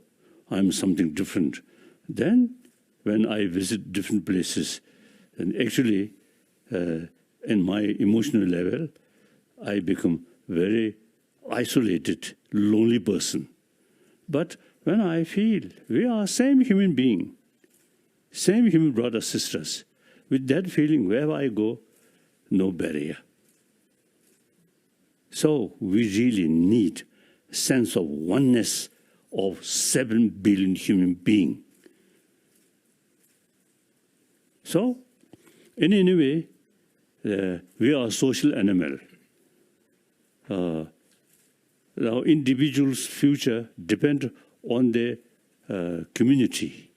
Speaker 3: I'm something different, then when I visit different places, and actually in my emotional level, I become very isolated, lonely person. But when I feel we are same human being, same human brothers, sisters, with that feeling, wherever I go, no barrier. So we really need a sense of oneness of 7 billion human beings. So, in any way, we are a social animal. Now, individuals' future depend on the community.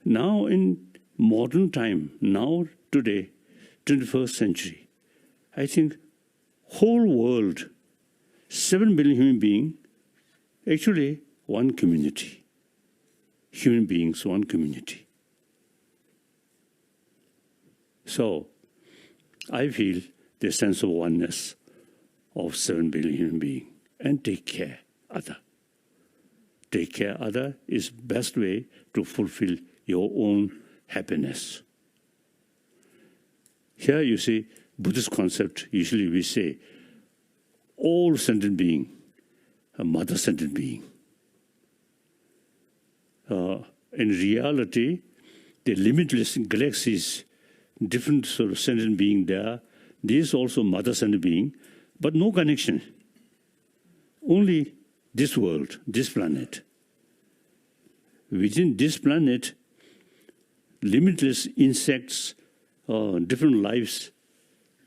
Speaker 3: Now, in modern time, now, today, 21st century, I think whole world, 7 billion human beings, actually one community. Human beings, one community. So, I feel the sense of oneness of 7 billion human beings, and take care other. Take care other is best way to fulfill your own happiness. Here you see, Buddhist concept, usually we say, all sentient being, a mother sentient being. In reality, the limitless galaxies, different sort of sentient being there, this also mother sentient being, but no connection. Only this world, this planet. Within this planet, limitless insects, different lives,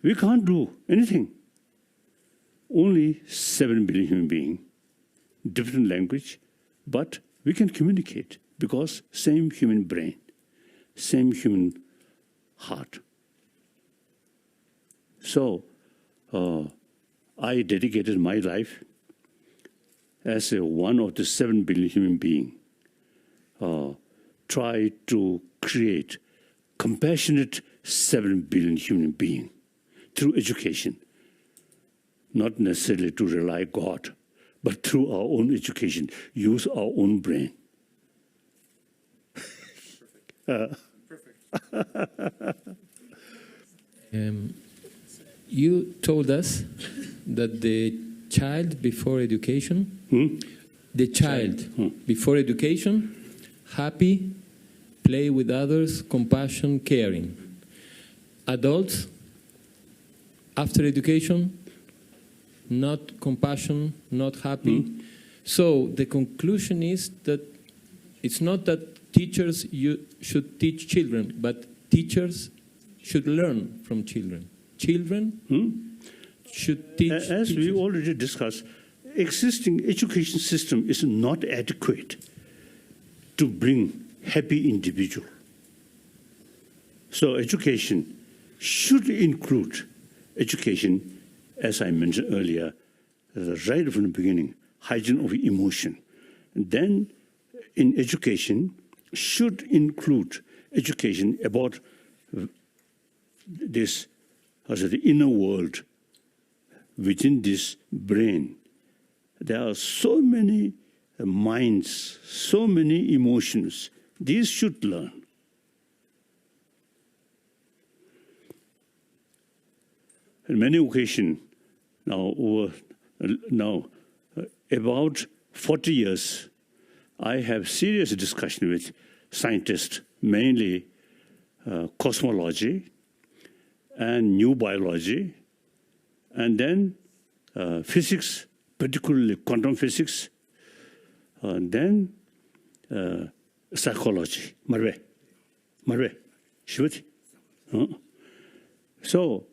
Speaker 3: we can't do anything. Only 7 billion human beings, different language, but we can communicate because same human brain, same human heart. So, I dedicated my life as one of the 7 billion human beings, try to create compassionate 7 billion human beings through education, not necessarily to rely God, but through our own education, use our own brain.
Speaker 9: You told us that the child before education the child, before education, happy, play with others, compassion, caring. Adults, after education, not compassion, not happy. So the conclusion is that it's not that teachers should teach children, but teachers should learn from children. Children should teach
Speaker 3: As
Speaker 9: teachers.
Speaker 3: we already discussed, existing education system is not adequate to bring happy individual. So education should include education, as I mentioned earlier, right from the beginning, hygiene of emotion. And then in education should include education about this, the inner world within this brain. There are so many minds, so many emotions. These should learn. On many occasions, now about 40 years, I have serious discussion with scientists, mainly cosmology and new biology, and then physics, particularly quantum physics, and then psychology. Marve, Shivati. So,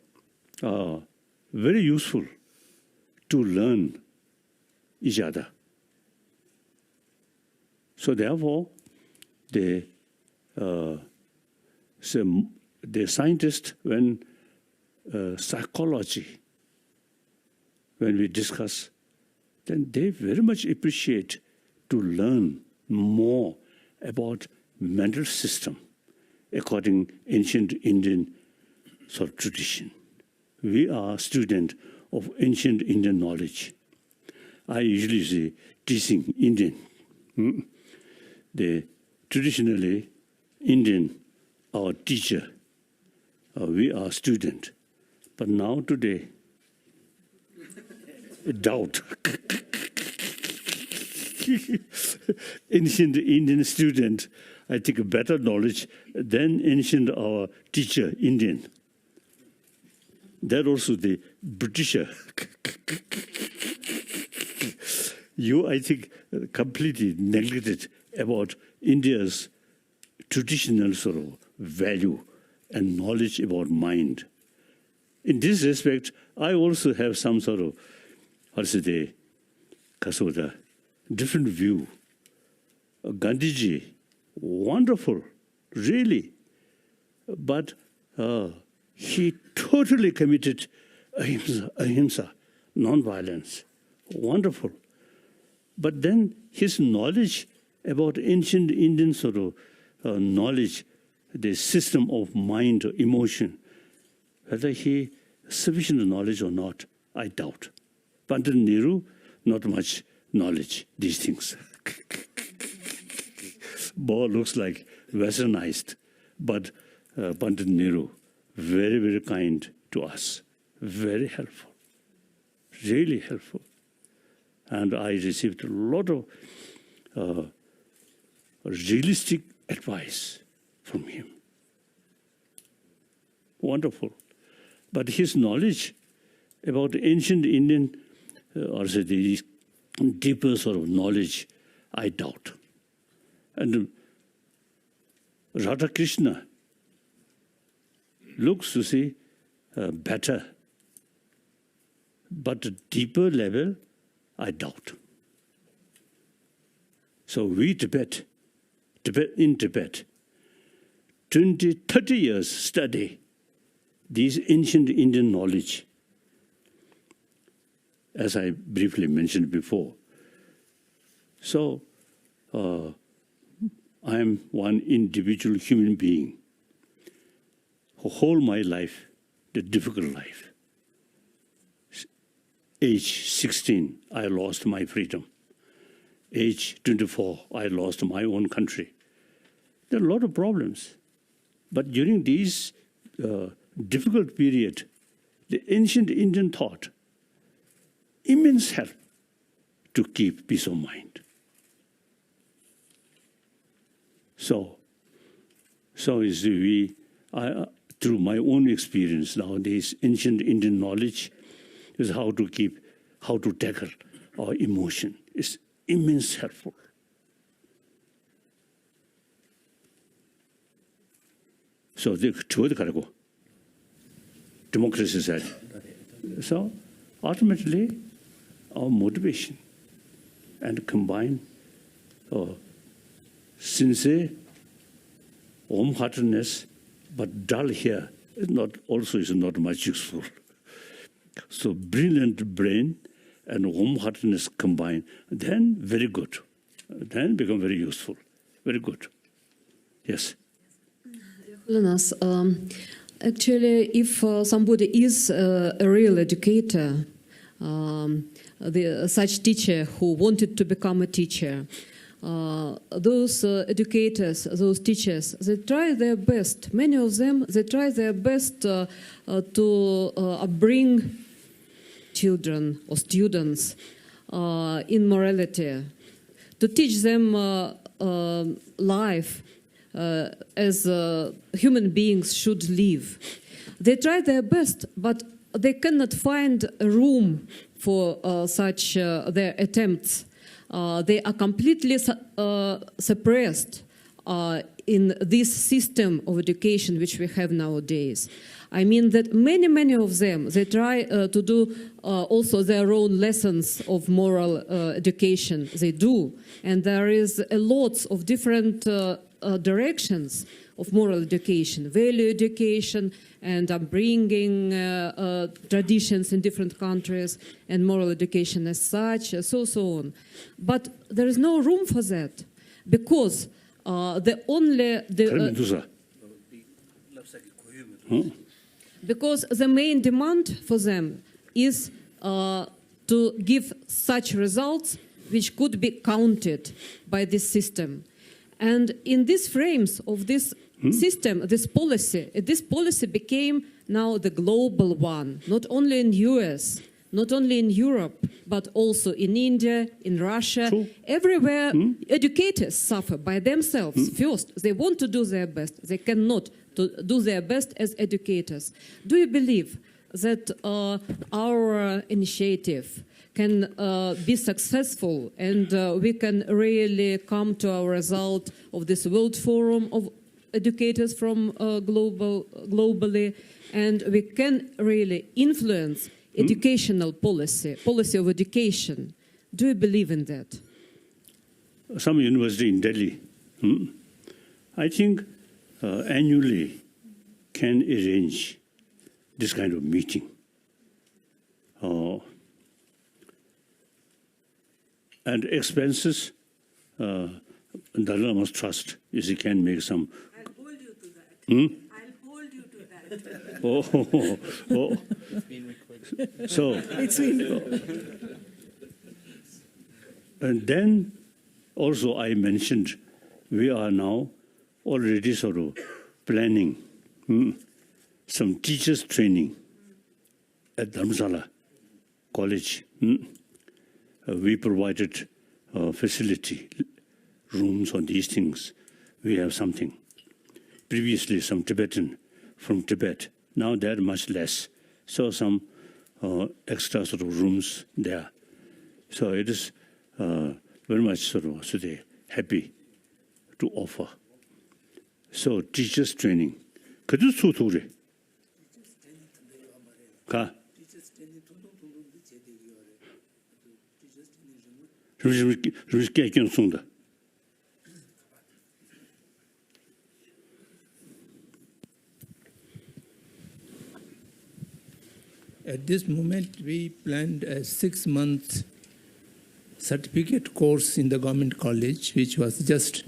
Speaker 3: very useful to learn each other. So therefore, the scientists, when psychology, when we discuss, then they very much appreciate to learn more about mental system according ancient Indian sort of tradition. We are students of ancient Indian knowledge. I usually say teaching Indian. The traditionally Indian, our teacher, we are student. But now today, doubt. Ancient Indian student, I think better knowledge than ancient our teacher, Indian. That also the Britisher. You, I think, completely neglected about India's traditional sort of value and knowledge about mind. In this respect, I also have some sort of, different view. Gandhiji, wonderful, really. But he totally committed ahimsa, non-violence. Wonderful. But then his knowledge about ancient Indian sort of knowledge, the system of mind, emotion, whether he sufficient knowledge or not, I doubt. Pandit Nehru, not much knowledge, these things. More looks like westernized, but Pandit Nehru, very, very kind to us, very helpful, really helpful. And I received a lot of realistic advice from him. Wonderful. But his knowledge about ancient Indian, or say the deeper sort of knowledge, I doubt. And Radha Krishna looks to see better, but a deeper level, I doubt. So we in Tibet, 20, 30 years study these ancient Indian knowledge, as I briefly mentioned before. So I am one individual human being who whole my life, the difficult life. Age 16, I lost my freedom. Age 24, I lost my own country. There are a lot of problems. But during these difficult period, the ancient Indian thought, immense help to keep peace of mind. So you see, through my own experience nowadays, ancient Indian knowledge is how to tackle our emotion. It's immense helpful. So the democracy side. So ultimately, our motivation and combine sincere, warm-heartedness, but dull here is not much useful. So brilliant brain and warm-heartedness combined, then very good. Then become very useful. Very good. Yes.
Speaker 1: Holiness, actually, if somebody is a real educator, such teacher who wanted to become a teacher, those educators, those teachers, they try their best. Many of them, they try their best to bring children or students in morality, to teach them life as human beings should live. They try their best, but they cannot find a room for such their attempts. They are completely suppressed in this system of education which we have nowadays. I mean that many of them, they try to do also their own lessons of moral education. They do. And there is a lot of different directions of moral education, value education, and bringing traditions in different countries, and moral education as such, so on. But there is no room for that, because because the main demand for them is to give such results which could be counted by this system. And in these frames of this system, this policy became now the global one, not only in US, not only in Europe, but also in India, in Russia.
Speaker 3: True.
Speaker 1: Everywhere, educators suffer by themselves. First, they want to do their best. They cannot do their best as educators. Do you believe that our initiative can be successful, and we can really come to a result of this World Forum of educators from globally, and we can really influence educational policy of education? Do you believe in that?
Speaker 3: Some university in Delhi, I think annually can arrange this kind of meeting. And expenses, Dalai Lama's trust, if he can make some.
Speaker 1: I'll hold you to that. I'll hold you to that.
Speaker 3: So, and then also I mentioned we are now already sort of planning some teachers training at Dharamsala College. We provided facility, rooms on these things. We have something. Previously, some Tibetan from Tibet. Now they're much less. So some extra sort of rooms there. So it is very much sort of today happy to offer. So teachers training. Kadu su thore. Ka.
Speaker 10: At this moment, we planned a 6-month certificate course in the government college, which was just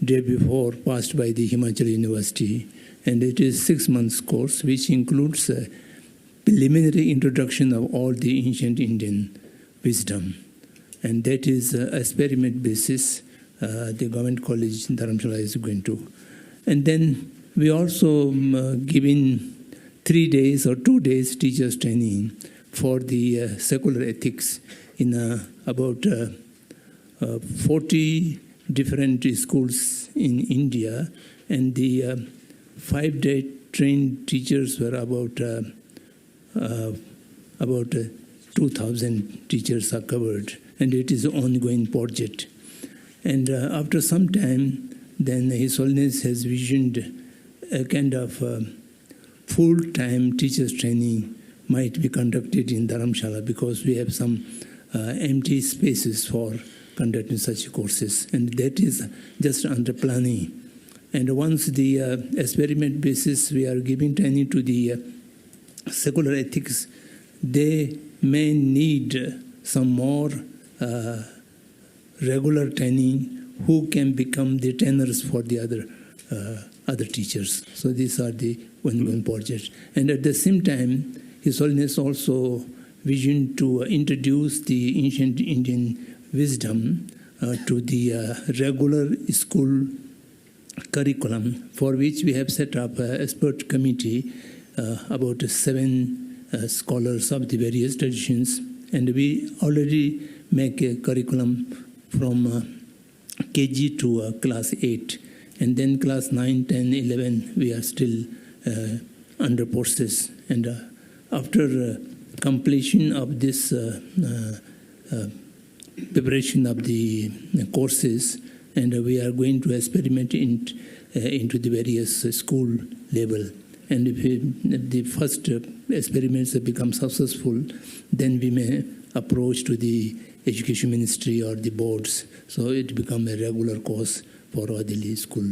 Speaker 10: day before passed by the Himachal University. And it is 6 months course, which includes a preliminary introduction of all the ancient Indian wisdom. And that is experiment basis the government college in Dharamshala is going to. And then we also given 3 days or 2 days teachers training for the secular ethics in about 40 different schools in India, and the 5-day trained teachers were about 2,000 teachers are covered, and it is an ongoing project. And after some time, then His Holiness has visioned a kind of full-time teachers training might be conducted in Dharamshala, because we have some empty spaces for conducting such courses, and that is just under planning. And once the experiment basis we are giving training to the secular ethics, they may need some more regular training who can become the trainers for the other teachers. So these are the ongoing projects. And at the same time, His Holiness also visioned to introduce the ancient Indian wisdom to the regular school curriculum, for which we have set up an expert committee, about 7 scholars of the various traditions, and we already make a curriculum from KG to class 8, and then class 9, 10, 11, we are still under process. And after completion of this preparation of the courses, and we are going to experiment into the various school level. And if the first experiments have become successful, then we may approach to the education ministry or the boards. So it become a regular course for all the school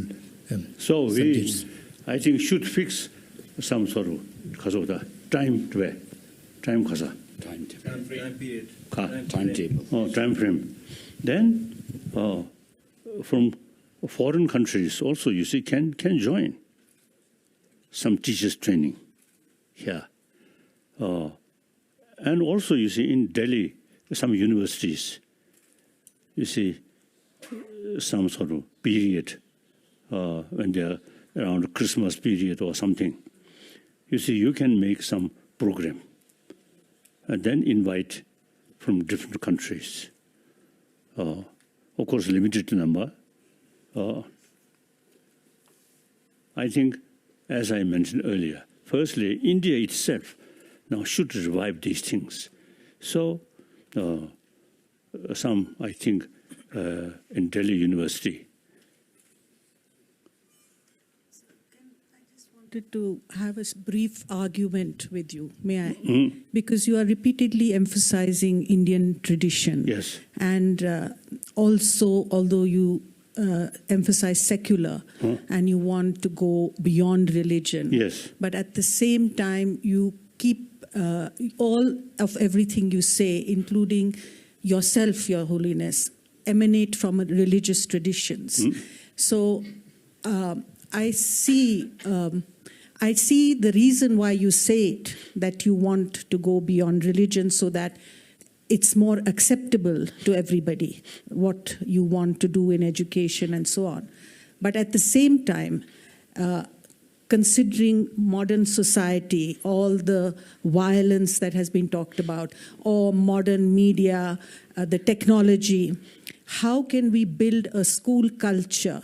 Speaker 3: so
Speaker 10: subjects.
Speaker 3: I think should fix some sort of time kasa.
Speaker 6: Time period.
Speaker 3: Timetable. Oh, time frame. Then from foreign countries also, you see, can join some teachers training here. And also, you see, in Delhi, some universities, you see, some sort of period when they're around Christmas period or something. You see, you can make some program and then invite from different countries. Of course, limited number. I think, as I mentioned earlier, firstly, India itself now should revive these things. So, some, I think, in Delhi University.
Speaker 11: To have a brief argument with you, may I? Because you are repeatedly emphasizing Indian tradition.
Speaker 3: Yes.
Speaker 11: And also, although you emphasize secular and you want to go beyond religion,
Speaker 3: Yes.
Speaker 11: but at the same time, you keep all of everything you say, including yourself, Your Holiness, emanate from religious traditions. So I see the reason why you say it, that you want to go beyond religion so that it's more acceptable to everybody, what you want to do in education and so on. But at the same time, considering modern society, all the violence that has been talked about, or modern media, the technology, how can we build a school culture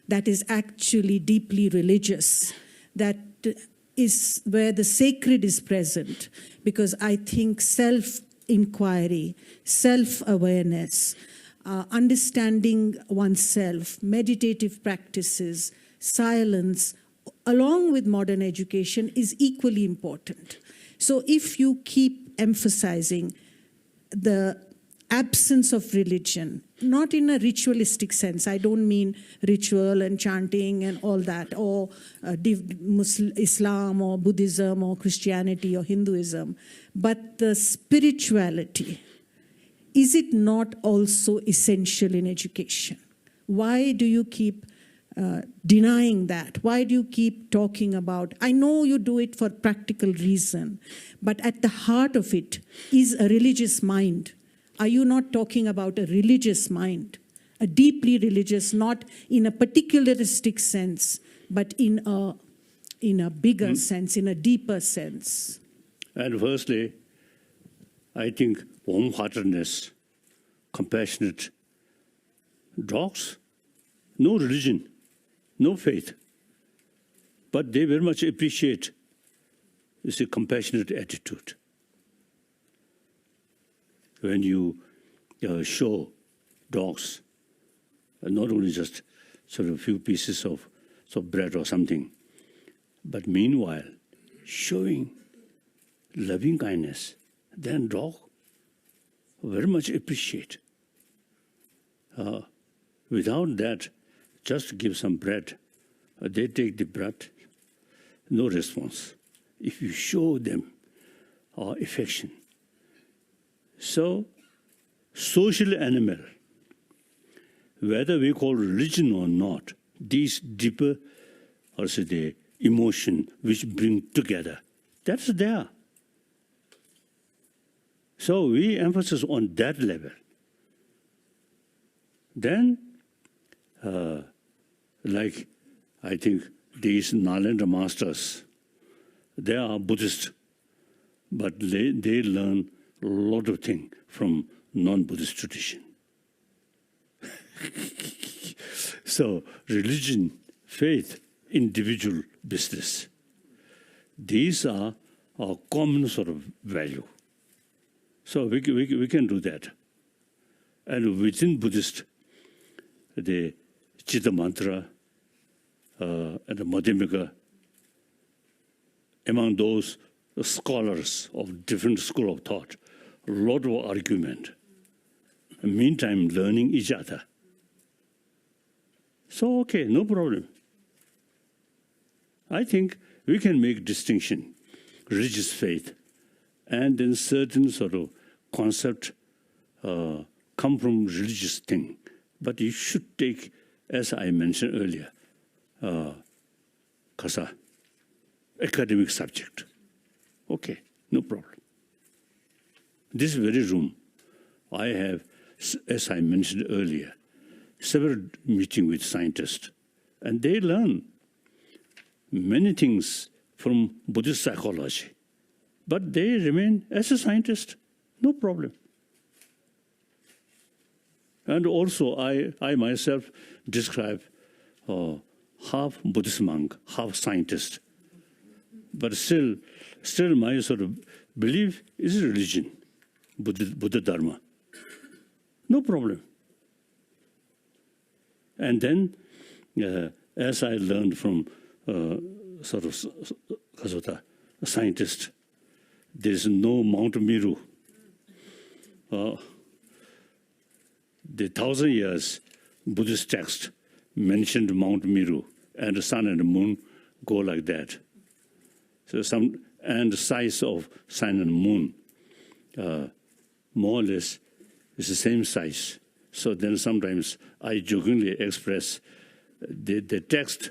Speaker 11: that is actually deeply religious, that is where the sacred is present? Because I think self-inquiry, self-awareness, understanding oneself, meditative practices, silence, along with modern education is equally important. So if you keep emphasizing the absence of religion, not in a ritualistic sense, I don't mean ritual and chanting and all that, or Islam or Buddhism or Christianity or Hinduism, but the spirituality, is it not also essential in education? Why do you keep denying that? Why do you keep talking about, I know you do it for practical reason, but at the heart of it is a religious mind. Are you not talking about a religious mind, a deeply religious, not in a particularistic sense, but in a bigger sense, in a deeper sense?
Speaker 3: And firstly, I think warm-heartedness, compassionate dogs no religion, no faith. But they very much appreciate this compassionate attitude. When you show dogs, not only just sort of a few pieces of bread or something, but meanwhile showing loving kindness, then dog very much appreciate. Without that, just give some bread, they take the bread, no response. If you show them affection. So, social animal, whether we call religion or not, these deeper, also the emotion which bring together, that's there. So we emphasize on that level. Then, like I think these Nalanda masters, they are Buddhist, but they learn a lot of things from non-Buddhist tradition. So religion, faith, individual business, these are our common sort of value. So we can do that. And within Buddhist, the Chitta Mantra and the Madhyamika, among those scholars of different school of thought, a lot of argument. And meantime, learning each other. So, okay, no problem. I think we can make distinction, religious faith, and then certain sort of concept come from religious thing. But you should take, as I mentioned earlier, kasa, academic subject. Okay, no problem. This very room, I have, as I mentioned earlier, several meetings with scientists, and they learn many things from Buddhist psychology. But they remain as a scientist, no problem. And also, I myself describe half Buddhist monk, half scientist. But still my sort of belief is religion, Buddha Dharma. No problem. And then, as I learned from sort of a scientist, there is no Mount Meru. The 1,000 years Buddhist text mentioned Mount Meru, and the sun and the moon go like that. So and the size of sun and moon, more or less, is the same size. So then sometimes I jokingly express the text,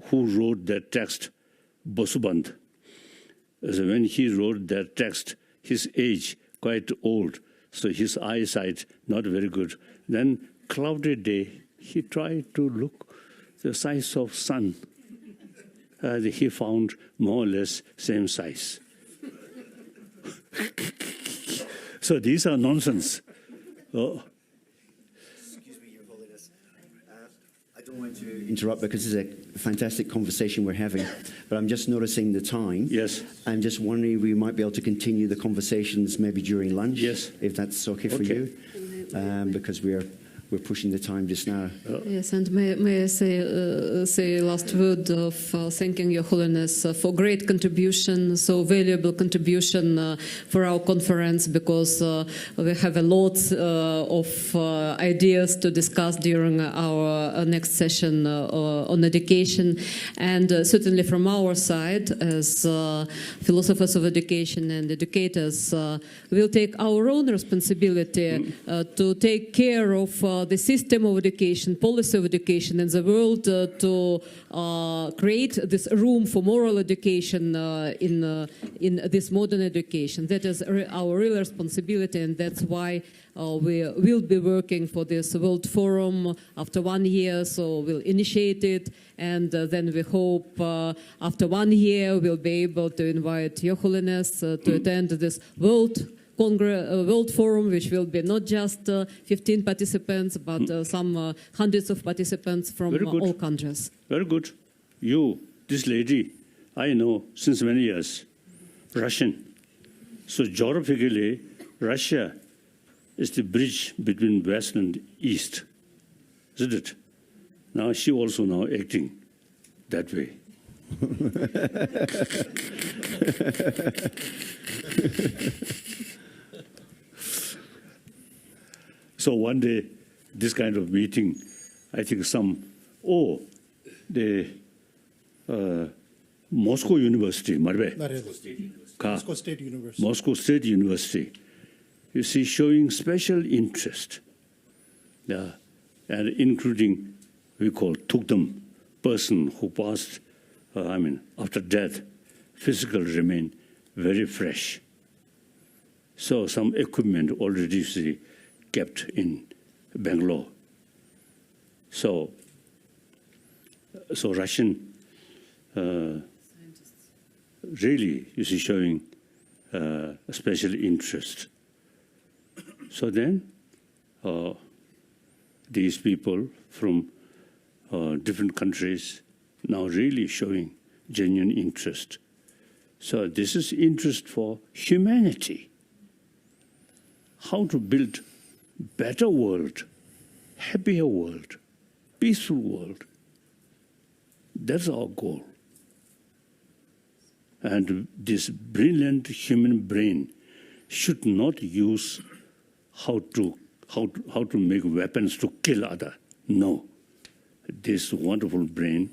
Speaker 3: who wrote that text, Bosuband. So when he wrote that text, his age quite old, so his eyesight not very good. Then cloudy day, he tried to look the size of sun. He found more or less same size. So these are nonsense.
Speaker 5: Excuse me, Your Holiness. I don't want to interrupt because this is a fantastic conversation we're having, but I'm just noticing the time.
Speaker 3: Yes.
Speaker 5: I'm just wondering if we might be able to continue the conversations maybe during lunch.
Speaker 3: Yes.
Speaker 5: If that's okay for you, because we're pushing the time just now.
Speaker 1: Yes, and may I say last word of thanking Your Holiness for great contribution, so valuable contribution for our conference, because we have a lot of ideas to discuss during our next session on education, and certainly from our side as philosophers of education and educators, we'll take our own responsibility to take care of the system of education, policy of education in the world, to create this room for moral education in this modern education. That is our real responsibility, and that's why we will be working for this World Forum after 1 year, so we'll initiate it, and then we hope after 1 year we'll be able to invite Your Holiness to attend this World World Forum, which will be not just 15 participants, but some hundreds of participants from all countries.
Speaker 3: Very good. You, this lady, I know since many years, Russian. So geographically, Russia is the bridge between West and East, isn't it? Now she also now acting that way. So one day, this kind of meeting, I think the Moscow University,
Speaker 2: Moscow State University.
Speaker 3: Moscow State University, you see, showing special interest, and including, we call Tukdam, person who passed, after death, physical remain very fresh. So some equipment already you see, kept in Bangalore. So Russian really, you see, showing a special interest. So then these people from different countries now really showing genuine interest. So this is interest for humanity. How to build better world, happier world, peaceful world. That's our goal. And this brilliant human brain should not use how to make weapons to kill others. No. This wonderful brain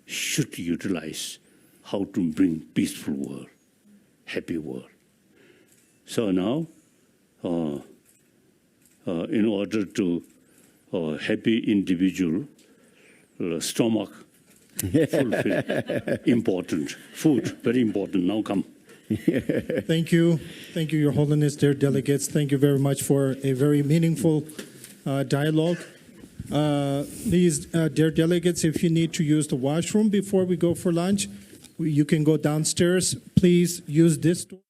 Speaker 3: should utilize how to bring peaceful world, happy world. So now, in order to happy individual, stomach fulfill, important. Food, very important. Now come.
Speaker 2: Thank you. Thank you, Your Holiness, dear delegates. Thank you very much for a very meaningful dialogue. Please, dear delegates, if you need to use the washroom before we go for lunch, you can go downstairs. Please use this door.